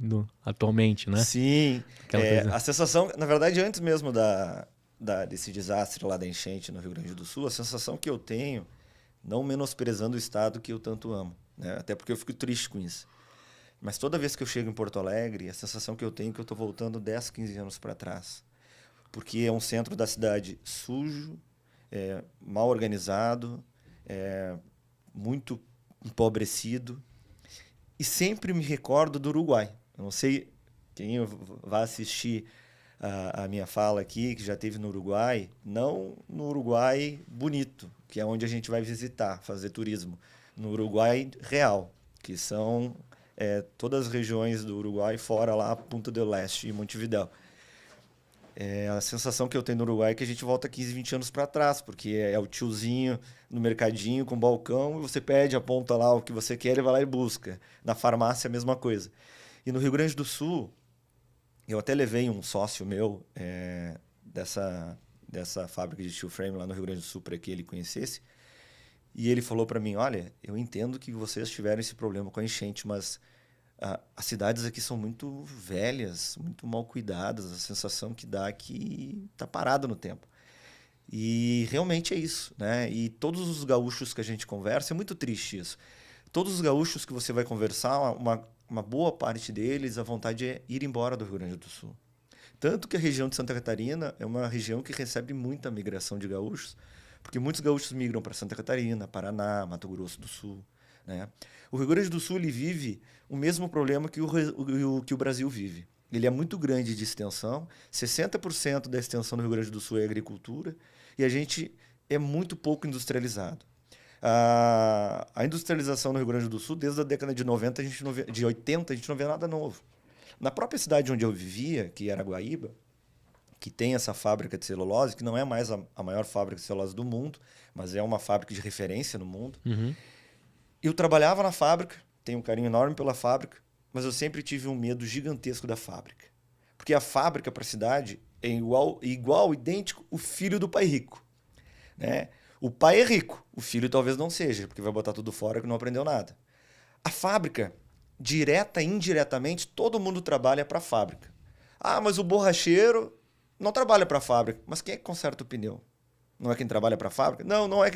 atualmente, né? Sim. Coisa... A sensação, na verdade, antes mesmo desse desastre lá da enchente no Rio Grande do Sul, a sensação que eu tenho, não menosprezando o estado que eu tanto amo, né? Até porque eu fico triste com isso. Mas toda vez que eu chego em Porto Alegre, a sensação que eu tenho é que eu estou voltando 10, 15 anos para trás. Porque é um centro da cidade sujo, mal organizado, muito empobrecido. E sempre me recordo do Uruguai. Eu não sei quem vai assistir a minha fala aqui, que já esteve no Uruguai, não no Uruguai bonito, que é onde a gente vai visitar, fazer turismo. No Uruguai real, que são... todas as regiões do Uruguai, fora lá Punta del Este e Montevidéu. A sensação que eu tenho no Uruguai é que a gente volta 15, 20 anos para trás, porque é o tiozinho no mercadinho com balcão, e você pede, aponta lá o que você quer, ele vai lá e busca. Na farmácia, a mesma coisa. E no Rio Grande do Sul, eu até levei um sócio meu dessa fábrica de steel frame lá no Rio Grande do Sul para que ele conhecesse, e ele falou para mim, olha, eu entendo que vocês tiveram esse problema com a enchente, mas as cidades aqui são muito velhas, muito mal cuidadas, a sensação que dá é que está parada no tempo. E realmente é isso, né? E todos os gaúchos que a gente conversa, é muito triste isso. Todos os gaúchos que você vai conversar, uma boa parte deles, a vontade é ir embora do Rio Grande do Sul. Tanto que a região de Santa Catarina é uma região que recebe muita migração de gaúchos, porque muitos gaúchos migram para Santa Catarina, Paraná, Mato Grosso do Sul, né? O Rio Grande do Sul ele vive o mesmo problema que o Brasil vive. Ele é muito grande de extensão, 60% da extensão do Rio Grande do Sul é agricultura, e a gente é muito pouco industrializado. A industrialização no Rio Grande do Sul, desde a década de 80, a gente não vê nada novo. Na própria cidade onde eu vivia, que era Guaíba, que tem essa fábrica de celulose, que não é mais a maior fábrica de celulose do mundo, mas é uma fábrica de referência no mundo. Uhum. Eu trabalhava na fábrica, tenho um carinho enorme pela fábrica, mas eu sempre tive um medo gigantesco da fábrica. Porque a fábrica para a cidade é igual, idêntico, o filho do pai rico. Né? O pai é rico, o filho talvez não seja, porque vai botar tudo fora que não aprendeu nada. A fábrica, direta e indiretamente, todo mundo trabalha para a fábrica. Ah, mas o borracheiro não trabalha para a fábrica. Mas quem é que conserta o pneu? Não é quem trabalha para a fábrica? Não, não é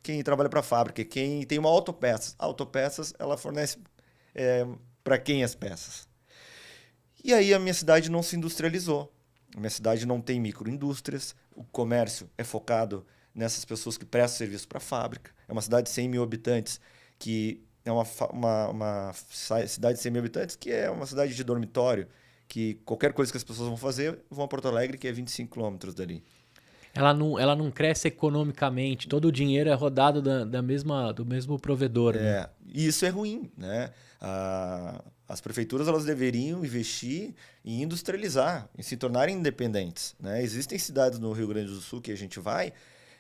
quem trabalha para a fábrica, é quem tem uma autopeças. A autopeças, ela fornece para quem as peças? E aí a minha cidade não se industrializou. A minha cidade não tem microindústrias, o comércio é focado nessas pessoas que prestam serviço para a fábrica. É uma cidade de 100 mil habitantes, que é uma cidade de 100 mil habitantes, que é uma cidade de dormitório, que qualquer coisa que as pessoas vão fazer, vão a Porto Alegre, que é 25 quilômetros dali. Ela não cresce economicamente, todo o dinheiro é rodado do mesmo provedor. Né? E isso é ruim, né? As prefeituras elas deveriam investir em industrializar, em se tornarem independentes. Né? Existem cidades no Rio Grande do Sul que a gente vai,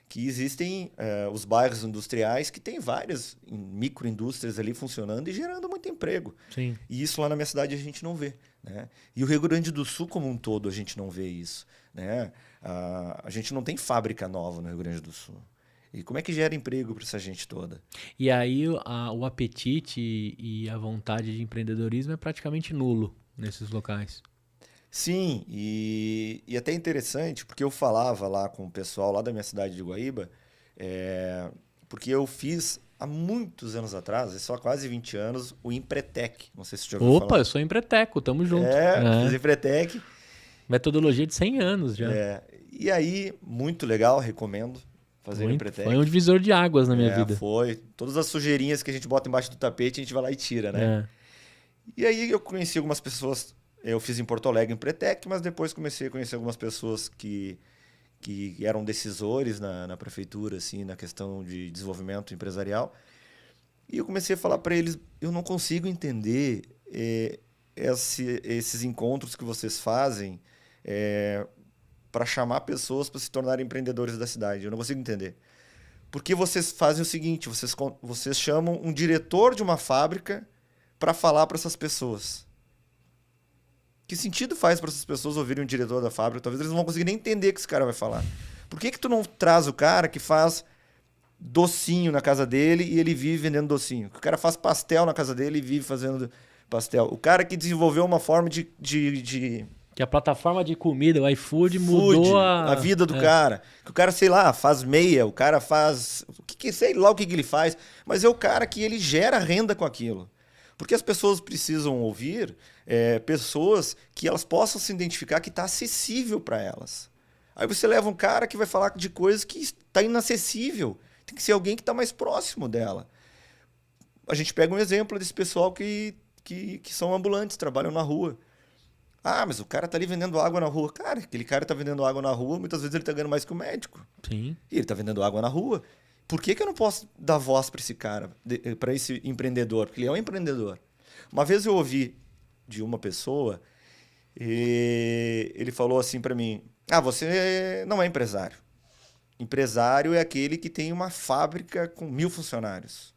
que existem os bairros industriais que tem várias microindústrias ali funcionando e gerando muito emprego. Sim. E isso lá na minha cidade a gente não vê. Né? E o Rio Grande do Sul como um todo a gente não vê isso. Né? A gente não tem fábrica nova no Rio Grande do Sul. E como é que gera emprego para essa gente toda? E aí o apetite e a vontade de empreendedorismo é praticamente nulo nesses locais. Sim, e até interessante, porque eu falava lá com o pessoal lá da minha cidade de Guaíba, porque eu fiz há muitos anos atrás, só há quase 20 anos, o Empretec. Não sei se você já ouviu falar. Opa, eu sou empreteco, tamo junto. Fiz Empretec. Metodologia de 100 anos já. E aí, muito legal, recomendo fazer o Empretec. Foi um divisor de águas na minha vida. Foi. Todas as sujeirinhas que a gente bota embaixo do tapete, a gente vai lá e tira, né? E aí eu conheci algumas pessoas, eu fiz em Porto Alegre Empretec, mas depois comecei a conhecer algumas pessoas que eram decisores na prefeitura, assim, na questão de desenvolvimento empresarial. E eu comecei a falar para eles, eu não consigo entender esses encontros que vocês fazem para chamar pessoas para se tornarem empreendedores da cidade. Eu não consigo entender. Porque vocês fazem o seguinte, vocês chamam um diretor de uma fábrica para falar para essas pessoas. Que sentido faz para essas pessoas ouvirem um diretor da fábrica? Talvez eles não vão conseguir nem entender o que esse cara vai falar. Por que tu não traz o cara que faz docinho na casa dele e ele vive vendendo docinho? O cara faz pastel na casa dele e vive fazendo pastel. O cara que desenvolveu uma forma de que a plataforma de comida, o iFood, mudou a vida do cara. Que o cara, sei lá, faz meia, o cara faz... sei lá o que ele faz, mas é o cara que ele gera renda com aquilo. Porque as pessoas precisam ouvir pessoas que elas possam se identificar que está acessível para elas. Aí você leva um cara que vai falar de coisas que está inacessível. Tem que ser alguém que está mais próximo dela. A gente pega um exemplo desse pessoal que são ambulantes, trabalham na rua. Ah, mas o cara tá ali vendendo água na rua. Cara, aquele cara tá vendendo água na rua, muitas vezes ele tá ganhando mais que o médico. Sim. E ele tá vendendo água na rua. Por que eu não posso dar voz para esse cara, para esse empreendedor? Porque ele é um empreendedor. Uma vez eu ouvi de uma pessoa, ele falou assim para mim, você não é empresário. Empresário é aquele que tem uma fábrica com 1000 funcionários.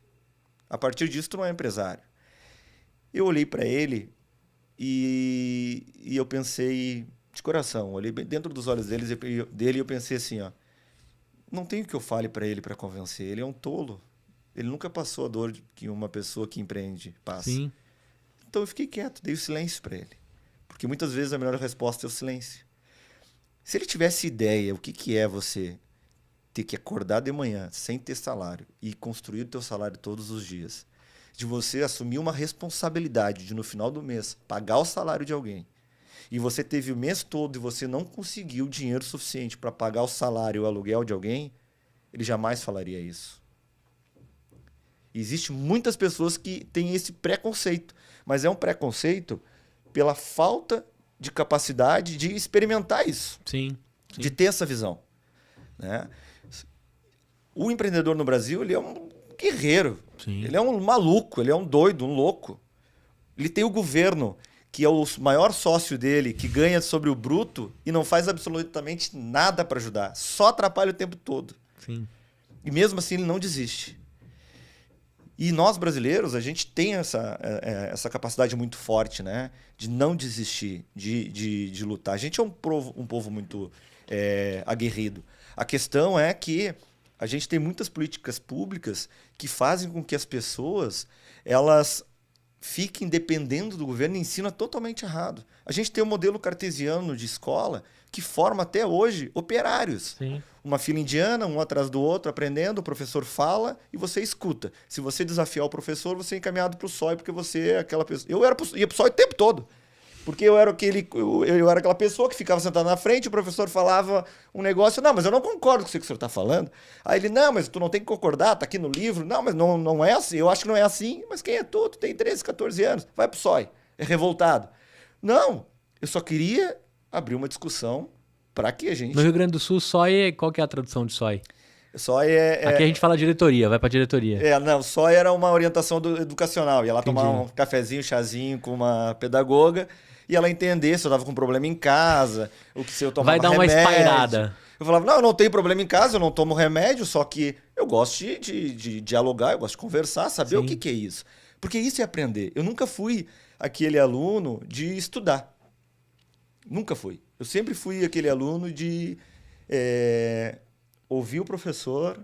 A partir disso, tu não é empresário. Eu olhei para ele e eu pensei de coração, olhei dentro dos olhos dele e eu pensei assim, não tem o que eu fale para ele para convencer, ele é um tolo. Ele nunca passou a dor que uma pessoa que empreende passa. Sim. Então eu fiquei quieto, dei o silêncio para ele. Porque muitas vezes a melhor resposta é o silêncio. Se ele tivesse ideia o que é você ter que acordar de manhã sem ter salário e construir o teu salário todos os dias, de você assumir uma responsabilidade de no final do mês pagar o salário de alguém, e você teve o mês todo e você não conseguiu dinheiro suficiente para pagar o salário e o aluguel de alguém, ele jamais falaria isso. Existem muitas pessoas que têm esse preconceito, mas é um preconceito pela falta de capacidade de experimentar isso. Sim. De ter essa visão. Né? O empreendedor no Brasil, ele é um guerreiro. Sim. Ele é um maluco, ele é um doido, um louco. Ele tem o governo, que é o maior sócio dele, que ganha sobre o bruto e não faz absolutamente nada para ajudar. Só atrapalha o tempo todo. Sim. E mesmo assim ele não desiste. E nós, brasileiros, a gente tem essa capacidade muito forte, né? De não desistir, de lutar. A gente é um povo muito aguerrido. A questão é que a gente tem muitas políticas públicas que fazem com que as pessoas elas fiquem dependendo do governo e ensina totalmente errado. A gente tem um modelo cartesiano de escola que forma até hoje operários. Sim. Uma fila indiana, um atrás do outro, aprendendo, o professor fala e você escuta. Se você desafiar o professor, você é encaminhado para o SOI, porque você é aquela pessoa... ia para o SOI o tempo todo. Porque eu era aquela pessoa que ficava sentada na frente, o professor falava um negócio, não, mas eu não concordo com o que o senhor está falando. Aí ele, não, mas tu não tem que concordar, tá aqui no livro. Não, mas não é assim, eu acho que não é assim. Mas quem é tu? Tu tem 13, 14 anos, vai pro SOI. É revoltado. Não, eu só queria abrir uma discussão para que a gente... No Rio Grande do Sul, SOI, qual que é a tradução de SOI? SOI Aqui a gente fala diretoria, vai pra diretoria. Não, SOI era uma orientação educacional. Ia lá Entendi. tomar um cafezinho, chazinho com uma pedagoga e ela entender se eu tava com problema em casa, o que se eu tomava Vai dar uma espairada. Eu falava, não, eu não tenho problema em casa, eu não tomo remédio, só que eu gosto de dialogar, eu gosto de conversar, saber Sim. o que é isso. Porque isso é aprender. Eu nunca fui aquele aluno de estudar. Nunca fui. Eu sempre fui aquele aluno de ouvir o professor,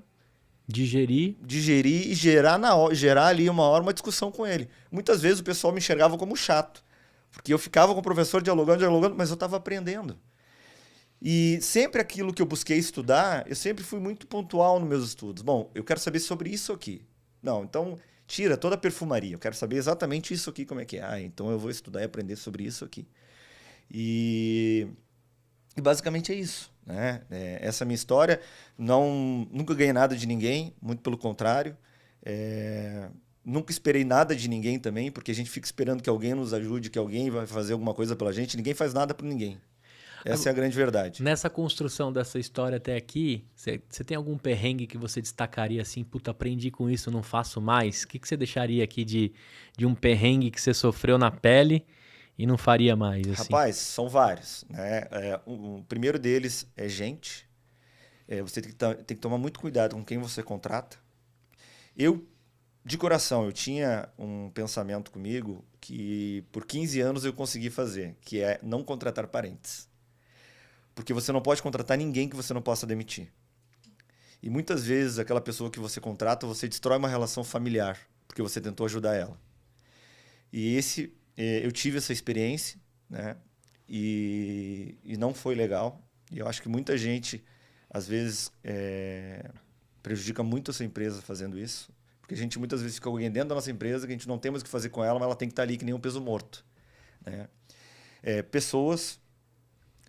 Digerir. e gerar ali uma discussão com ele. Muitas vezes o pessoal me enxergava como chato, porque eu ficava com o professor dialogando, mas eu estava aprendendo. E sempre aquilo que eu busquei estudar, eu sempre fui muito pontual nos meus estudos. Bom, eu quero saber sobre isso aqui. Não, então tira toda a perfumaria. Eu quero saber exatamente isso aqui como é que é. Ah, então eu vou estudar e aprender sobre isso aqui. E basicamente é isso, né? Essa é a minha história. Nunca ganhei nada de ninguém, muito pelo contrário. Nunca esperei nada de ninguém também, porque a gente fica esperando que alguém nos ajude, que alguém vai fazer alguma coisa pela gente. Ninguém faz nada por ninguém. Essa é a grande verdade. Nessa construção dessa história até aqui, você tem algum perrengue que você destacaria assim, puta, aprendi com isso, não faço mais? O que você deixaria aqui de um perrengue que você sofreu na pele e não faria mais? Assim? Rapaz, são vários, né? O primeiro deles é gente. Você tem que tomar muito cuidado com quem você contrata. De coração, eu tinha um pensamento comigo que por 15 anos eu consegui fazer, que é não contratar parentes. Porque você não pode contratar ninguém que você não possa demitir. E muitas vezes aquela pessoa que você contrata, você destrói uma relação familiar, porque você tentou ajudar ela. E eu tive essa experiência, né? E não foi legal. E eu acho que muita gente, às vezes, prejudica muito essa empresa fazendo isso. Porque a gente muitas vezes fica alguém dentro da nossa empresa que a gente não tem mais o que fazer com ela, mas ela tem que estar ali que nem um peso morto, né? Pessoas,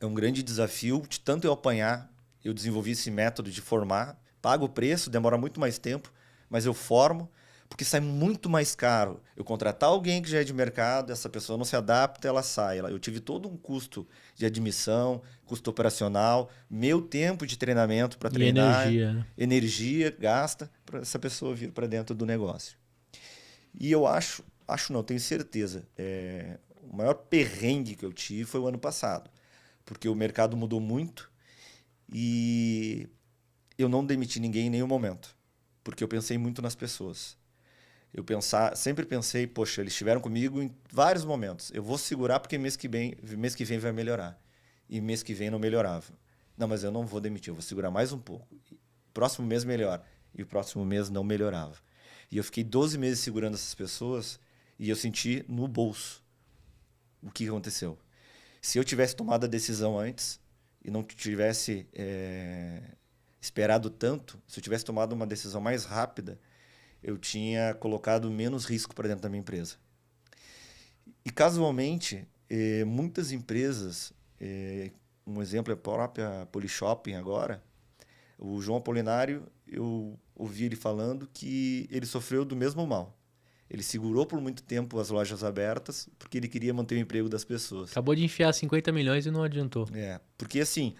é um grande desafio. De tanto eu apanhar, eu desenvolvi esse método de formar. Pago o preço, demora muito mais tempo, mas eu formo, porque sai muito mais caro eu contratar alguém que já é de mercado, essa pessoa não se adapta, ela sai. Eu tive todo um custo de admissão, custo operacional, meu tempo de treinamento para treinar. E energia, né? Energia gasta para essa pessoa vir para dentro do negócio. E eu tenho certeza, o maior perrengue que eu tive foi o ano passado, porque o mercado mudou muito e eu não demiti ninguém em nenhum momento, porque eu pensei muito nas pessoas. Sempre pensei, poxa, eles estiveram comigo em vários momentos. Eu vou segurar porque mês que vem vai melhorar. E mês que vem não melhorava. Não, mas eu não vou demitir, eu vou segurar mais um pouco. Próximo mês melhora. E o próximo mês não melhorava. E eu fiquei 12 meses segurando essas pessoas e eu senti no bolso o que aconteceu. Se eu tivesse tomado a decisão antes e não tivesse esperado tanto, se eu tivesse tomado uma decisão mais rápida, eu tinha colocado menos risco para dentro da minha empresa. E casualmente, muitas empresas, um exemplo é a própria Polyshopping agora, o João Apolinário, eu ouvi ele falando que ele sofreu do mesmo mal. Ele segurou por muito tempo as lojas abertas porque ele queria manter o emprego das pessoas. Acabou de enfiar 50 milhões e não adiantou. Porque assim,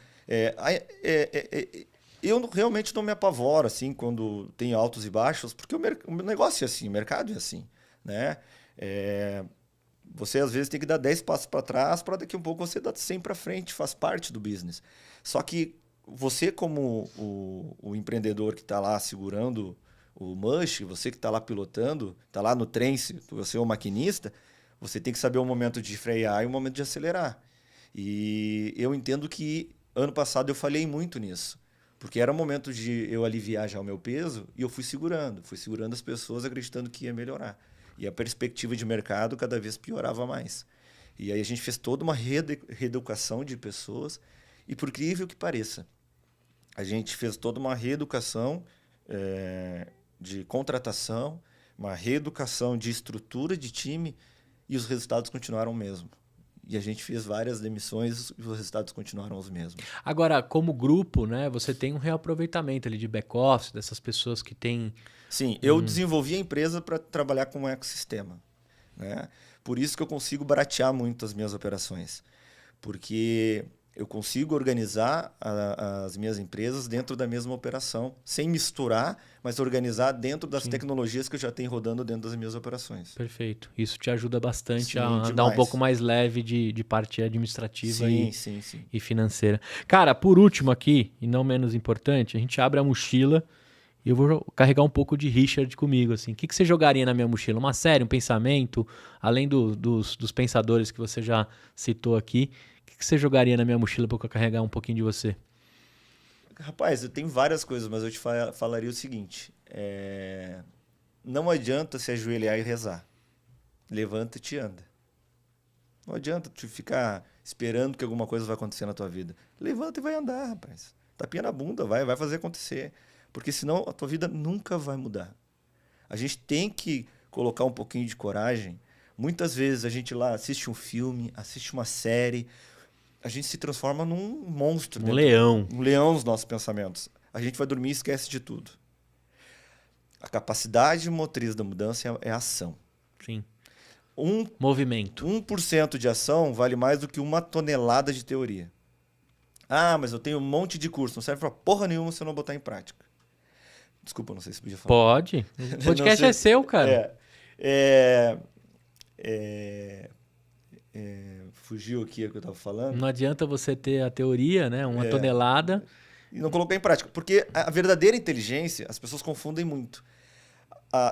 eu realmente não me apavoro assim, quando tem altos e baixos, porque o negócio é assim, o mercado é assim, né? Você às vezes tem que dar 10 passos para trás para daqui a um pouco você dar 100 para frente, faz parte do business. Só que você como o empreendedor que está lá segurando O Mush, você que está lá pilotando, está lá no trem, se você é o maquinista, você tem que saber o momento de frear e o momento de acelerar. E eu entendo que ano passado eu falhei muito nisso. Porque era o momento de eu aliviar já o meu peso e eu fui segurando as pessoas acreditando que ia melhorar. E a perspectiva de mercado cada vez piorava mais. E aí a gente fez toda uma reeducação de pessoas e, por incrível que pareça, a gente fez toda uma reeducação de contratação, uma reeducação de estrutura de time e os resultados continuaram o mesmo. E a gente fez várias demissões e os resultados continuaram os mesmos. Agora, como grupo, né, você tem um reaproveitamento ali de back-office, dessas pessoas que têm... Sim, eu desenvolvi a empresa para trabalhar com um ecossistema, né? Por isso que eu consigo baratear muito as minhas operações. Porque eu consigo organizar as minhas empresas dentro da mesma operação, sem misturar, mas organizar dentro das tecnologias que eu já tenho rodando dentro das minhas operações. Perfeito. Isso te ajuda bastante Sim, a andar demais. um pouco mais leve de parte administrativa Sim. e financeira. Cara, por último aqui, e não menos importante, a gente abre a mochila e eu vou carregar um pouco de Richard comigo. Assim. O que você jogaria na minha mochila? Uma série, um pensamento? Além dos pensadores que você já citou aqui, o que você jogaria na minha mochila para eu carregar um pouquinho de você? Rapaz, eu tenho várias coisas, mas eu te falaria o seguinte. Não adianta se ajoelhar e rezar. Levanta-te e anda. Não adianta tu ficar esperando que alguma coisa vai acontecer na tua vida. Levanta e vai andar, rapaz. Tapinha na bunda, vai fazer acontecer. Porque senão a tua vida nunca vai mudar. A gente tem que colocar um pouquinho de coragem. Muitas vezes a gente lá assiste um filme, assiste uma série, a gente se transforma num monstro. Um leão. Um leão nos nossos pensamentos. A gente vai dormir e esquece de tudo. A capacidade motriz da mudança é a ação. Sim. Movimento. 1% de ação vale mais do que 1 tonelada de teoria. Ah, mas eu tenho um monte de curso. Não serve pra porra nenhuma se eu não botar em prática. Desculpa, não sei se podia falar. Pode. O podcast é seu, cara. Fugiu aqui o que eu estava falando. Não adianta você ter a teoria, né? 1 tonelada. E não colocar em prática. Porque a verdadeira inteligência, as pessoas confundem muito.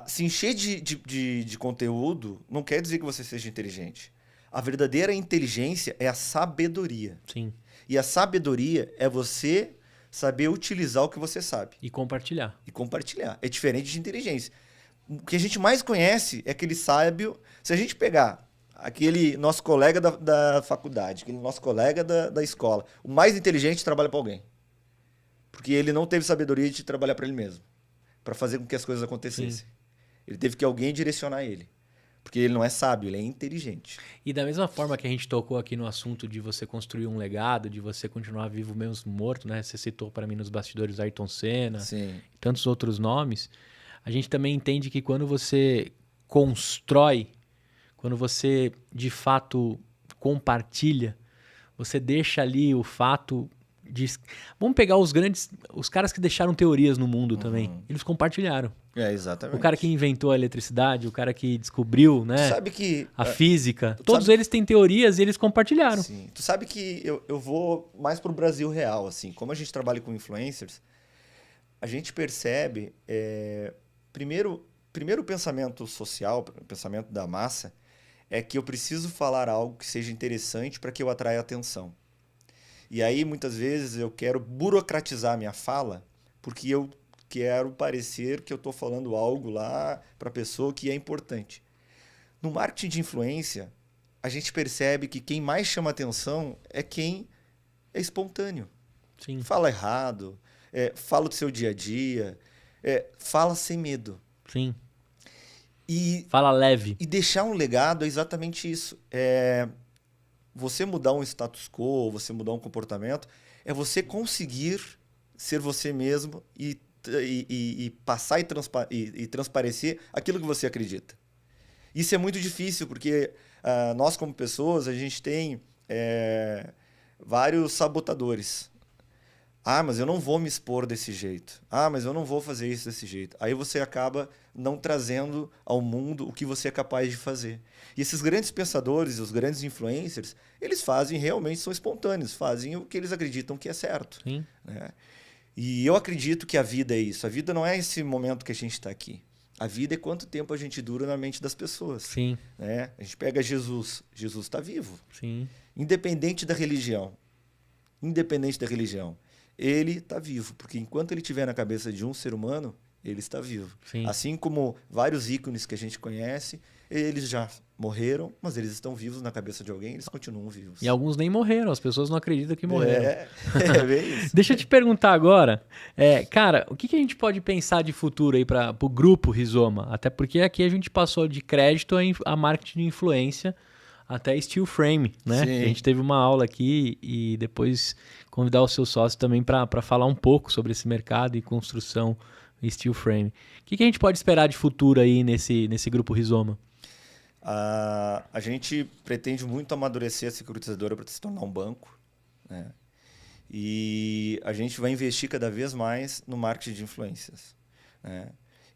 Se encher de conteúdo não quer dizer que você seja inteligente. A verdadeira inteligência é a sabedoria. Sim. E a sabedoria é você saber utilizar o que você sabe. E compartilhar. É diferente de inteligência. O que a gente mais conhece é aquele sábio. Se a gente pegar aquele nosso colega da faculdade, aquele nosso colega da escola, o mais inteligente trabalha para alguém. Porque ele não teve sabedoria de trabalhar para ele mesmo, para fazer com que as coisas acontecessem. Sim. Ele teve que alguém direcionar ele. Porque ele não é sábio, ele é inteligente. E da mesma forma que a gente tocou aqui no assunto de você construir um legado, de você continuar vivo mesmo morto, né? Você citou para mim nos bastidores Ayrton Senna, sim, e tantos outros nomes. A gente também entende que quando você constrói, quando você de fato compartilha, você deixa ali o fato de... Vamos pegar os caras que deixaram teorias no mundo também. Eles compartilharam. Exatamente. O cara que inventou a eletricidade, o cara que descobriu, né, sabe que, a física. Todos eles têm teorias e eles compartilharam. Sim. Tu sabe que eu vou mais pro Brasil real, assim. Como a gente trabalha com influencers, a gente percebe... Primeiro o pensamento social, o pensamento da massa, é que eu preciso falar algo que seja interessante para que eu atraia atenção. E aí, muitas vezes, eu quero burocratizar a minha fala porque eu quero parecer que eu estou falando algo lá para a pessoa que é importante. No marketing de influência, a gente percebe que quem mais chama atenção é quem é espontâneo. Sim. Fala errado, fala do seu dia a dia, fala sem medo. Sim. E fala leve. E deixar um legado é exatamente isso. Você mudar um status quo, você mudar um comportamento, é você conseguir ser você mesmo e passar e transparecer aquilo que você acredita. Isso é muito difícil, porque nós, como pessoas, a gente tem vários sabotadores. Ah, mas eu não vou me expor desse jeito. Ah, mas eu não vou fazer isso desse jeito. Aí você acaba não trazendo ao mundo o que você é capaz de fazer. E esses grandes pensadores, os grandes influencers, eles realmente são espontâneos, fazem o que eles acreditam que é certo. Sim. Né? E eu acredito que a vida é isso. A vida não é esse momento que a gente está aqui. A vida é quanto tempo a gente dura na mente das pessoas. Sim. Né? A gente pega Jesus. Jesus está vivo. Sim. Independente da religião. Independente da religião. Ele está vivo. Porque enquanto ele estiver na cabeça de um ser humano, ele está vivo. Sim. Assim como vários ícones que a gente conhece, eles já morreram, mas eles estão vivos na cabeça de alguém, eles continuam vivos. E alguns nem morreram, as pessoas não acreditam que morreram. É bem isso. Deixa eu te perguntar agora, cara, o que a gente pode pensar de futuro aí para o grupo Rizoma? Até porque aqui a gente passou de crédito a marketing de influência até steel frame, né? Sim. A gente teve uma aula aqui e depois convidar o seu sócio também para falar um pouco sobre esse mercado e construção steel frame. O que a gente pode esperar de futuro aí nesse grupo Rizoma? A gente pretende muito amadurecer a securitizadora para se tornar um banco, né? E a gente vai investir cada vez mais no marketing de influências, né?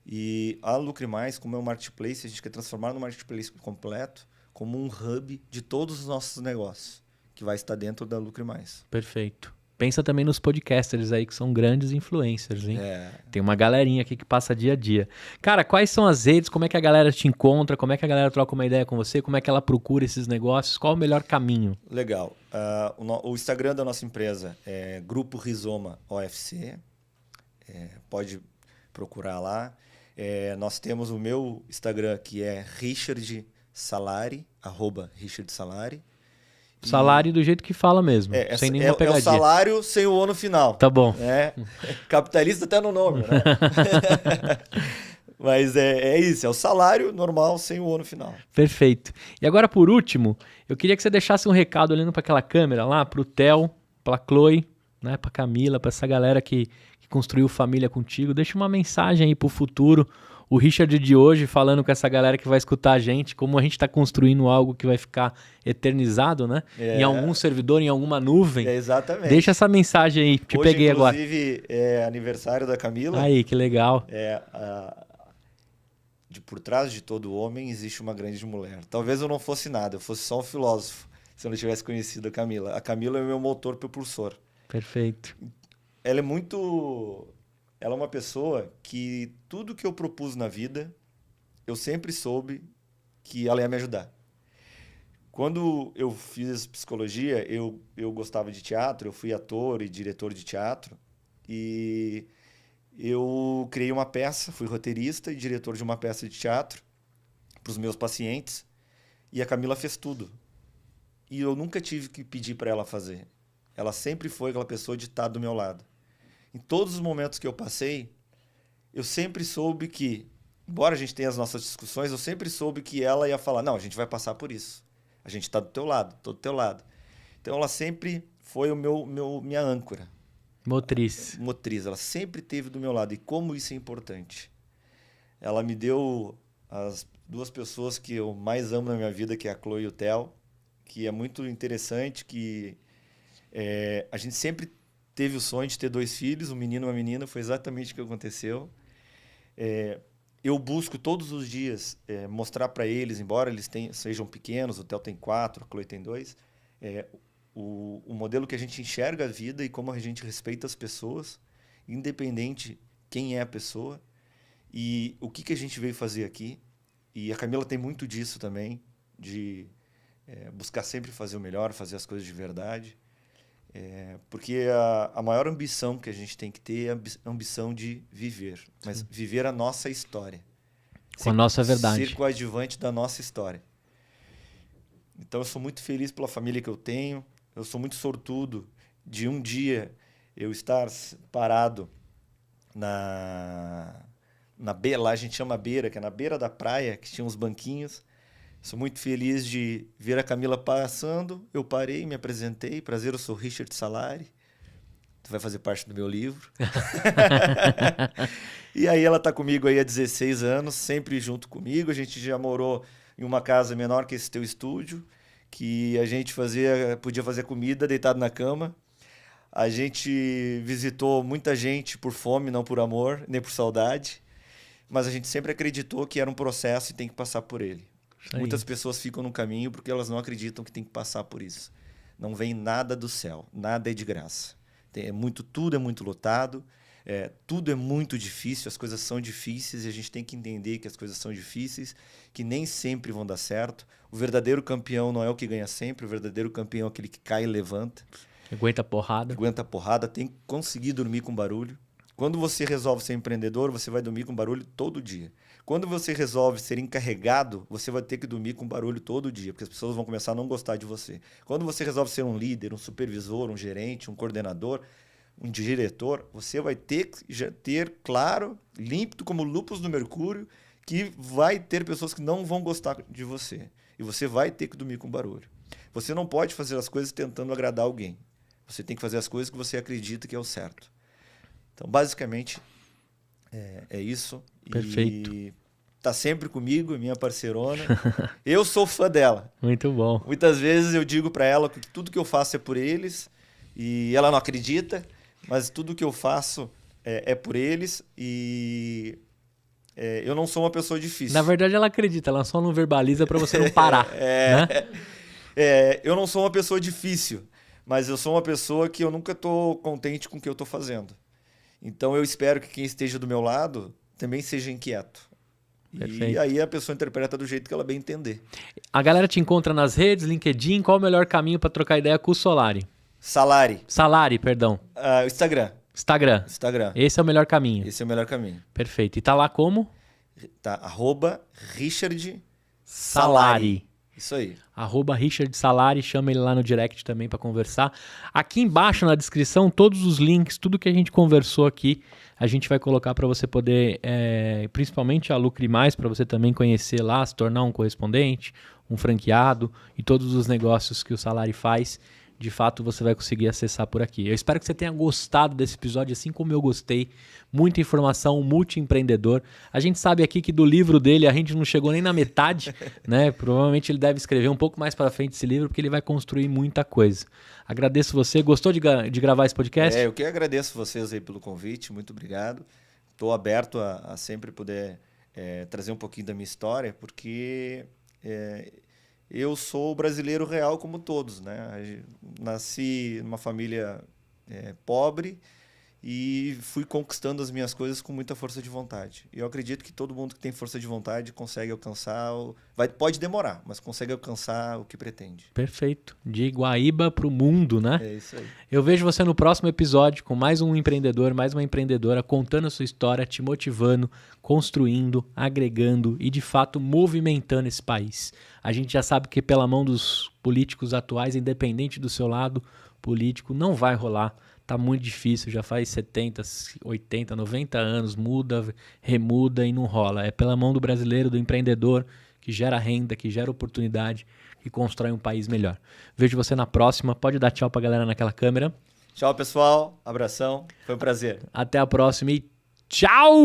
E a Lucre Mais, como é um marketplace, a gente quer transformar no marketplace completo como um hub de todos os nossos negócios, que vai estar dentro da Lucre Mais. Perfeito. Pensa também nos podcasters aí, que são grandes influencers, hein? Tem uma galerinha aqui que passa dia a dia. Cara, quais são as redes? Como é que a galera te encontra? Como é que a galera troca uma ideia com você? Como é que ela procura esses negócios? Qual o melhor caminho? Legal. O Instagram da nossa empresa é Grupo Rizoma OFC. Pode procurar lá. Nós temos o meu Instagram, que é Richard Salari, @RichardSalari. Salário do jeito que fala mesmo, sem nenhuma pegadinha. É o salário sem o O no final. Tá bom. Capitalista até no nome, né? Mas é isso, é o salário normal sem o O no final. Perfeito. E agora, por último, eu queria que você deixasse um recado olhando para aquela câmera lá, para o Theo, para a Chloe, né, para a Camila, para essa galera que construiu família contigo. Deixa uma mensagem aí para o futuro. O Richard de hoje falando com essa galera que vai escutar a gente, como a gente está construindo algo que vai ficar eternizado, né? Em algum servidor, em alguma nuvem. Exatamente. Deixa essa mensagem aí, te hoje, peguei agora. Inclusive, é aniversário da Camila. Aí, que legal. Por trás de todo homem existe uma grande mulher. Talvez eu não fosse nada, eu fosse só um filósofo, se eu não tivesse conhecido a Camila. A Camila é o meu motor propulsor. Perfeito. Ela é uma pessoa que tudo que eu propus na vida, eu sempre soube que ela ia me ajudar. Quando eu fiz psicologia, eu gostava de teatro, eu fui ator e diretor de teatro, e eu criei uma peça, fui roteirista e diretor de uma peça de teatro para os meus pacientes, e a Camila fez tudo. E eu nunca tive que pedir para ela fazer. Ela sempre foi aquela pessoa de estar do meu lado. Em todos os momentos que eu passei, eu sempre soube que, embora a gente tenha as nossas discussões, eu sempre soube que ela ia falar, não, a gente vai passar por isso. A gente está do teu lado, tô do teu lado. Então ela sempre foi minha âncora. Motriz. Ela sempre esteve do meu lado. E como isso é importante. Ela me deu as duas pessoas que eu mais amo na minha vida, que é a Chloe e o Theo, que é muito interessante, que a gente sempre teve o sonho de ter 2 filhos, um menino e uma menina, foi exatamente o que aconteceu. Eu busco todos os dias mostrar para eles, embora eles sejam pequenos, o Theo tem 4, a Chloe tem 2, o modelo que a gente enxerga a vida e como a gente respeita as pessoas, independente quem é a pessoa, e o que a gente veio fazer aqui. E a Camila tem muito disso também, de buscar sempre fazer o melhor, fazer as coisas de verdade. Porque a maior ambição que a gente tem que ter é a ambição de viver, mas viver a nossa história. Com a nossa verdade. Ser coadjuvante da nossa história. Então eu sou muito feliz pela família que eu tenho, eu sou muito sortudo de um dia eu estar parado na beira, lá a gente chama beira, que é na beira da praia, que tinha uns banquinhos. Sou muito feliz de ver a Camila passando. Eu parei, me apresentei. Prazer, eu sou Richard Salari. Tu vai fazer parte do meu livro. E aí ela está comigo aí há 16 anos, sempre junto comigo. A gente já morou em uma casa menor que esse teu estúdio, que a gente podia fazer comida deitado na cama. A gente visitou muita gente por fome, não por amor, nem por saudade. Mas a gente sempre acreditou que era um processo e tem que passar por ele. Muitas pessoas ficam no caminho porque elas não acreditam que tem que passar por isso. Não vem nada do céu, nada é de graça. Tudo é muito lotado, tudo é muito difícil, as coisas são difíceis e a gente tem que entender que as coisas são difíceis, que nem sempre vão dar certo. O verdadeiro campeão não é o que ganha sempre, o verdadeiro campeão é aquele que cai e levanta. Aguenta a porrada. Aguenta a porrada, tem que conseguir dormir com barulho. Quando você resolve ser empreendedor, você vai dormir com barulho todo dia. Quando você resolve ser encarregado, você vai ter que dormir com barulho todo dia, porque as pessoas vão começar a não gostar de você. Quando você resolve ser um líder, um supervisor, um gerente, um coordenador, um diretor, você vai ter que ter claro, límpido como lupus no mercúrio, que vai ter pessoas que não vão gostar de você. E você vai ter que dormir com barulho. Você não pode fazer as coisas tentando agradar alguém. Você tem que fazer as coisas que você acredita que é o certo. Então, basicamente, é isso. Perfeito. E tá sempre comigo, minha parceirona. Eu sou fã dela. Muito bom. Muitas vezes eu digo para ela que tudo que eu faço é por eles e ela não acredita, mas tudo que eu faço é por eles e eu não sou uma pessoa difícil. Na verdade, ela acredita, ela só não verbaliza para você não parar. Né? Eu não sou uma pessoa difícil, mas eu sou uma pessoa que eu nunca estou contente com o que eu estou fazendo. Então eu espero que quem esteja do meu lado também seja inquieto. Perfeito. E aí a pessoa interpreta do jeito que ela bem entender. A galera te encontra nas redes, LinkedIn. Qual o melhor caminho para trocar ideia com o Solari? Salari, perdão. Instagram. Instagram. Esse é o melhor caminho. Esse é o melhor caminho. Perfeito. E tá lá como? Tá, @Richard Salari. Isso aí. @Richard Salari, chama ele lá no direct também para conversar. Aqui embaixo na descrição, todos os links, tudo que a gente conversou aqui, a gente vai colocar para você poder, principalmente a Lucre Mais, para você também conhecer lá, se tornar um correspondente, um franqueado e todos os negócios que o Salari faz. De fato, você vai conseguir acessar por aqui. Eu espero que você tenha gostado desse episódio, assim como eu gostei. Muita informação, multi-empreendedor. A gente sabe aqui que do livro dele a gente não chegou nem na metade, né? Provavelmente ele deve escrever um pouco mais para frente esse livro, porque ele vai construir muita coisa. Agradeço você. Gostou de gravar esse podcast? Eu que agradeço vocês aí pelo convite. Muito obrigado. Estou aberto a sempre poder trazer um pouquinho da minha história, porque... eu sou brasileiro real como todos, né? Nasci numa família pobre e fui conquistando as minhas coisas com muita força de vontade. E eu acredito que todo mundo que tem força de vontade consegue alcançar, pode demorar, mas consegue alcançar o que pretende. Perfeito. De Guaíba para o mundo, né? É isso aí. Eu vejo você no próximo episódio com mais um empreendedor, mais uma empreendedora, contando a sua história, te motivando, construindo, agregando e, de fato, movimentando esse país. A gente já sabe que pela mão dos políticos atuais, independente do seu lado político, não vai rolar. Tá muito difícil, já faz 70, 80, 90 anos, muda, remuda e não rola. É pela mão do brasileiro, do empreendedor, que gera renda, que gera oportunidade, que constrói um país melhor. Vejo você na próxima. Pode dar tchau pra galera naquela câmera. Tchau, pessoal. Abração. Foi um prazer. Até a próxima e tchau!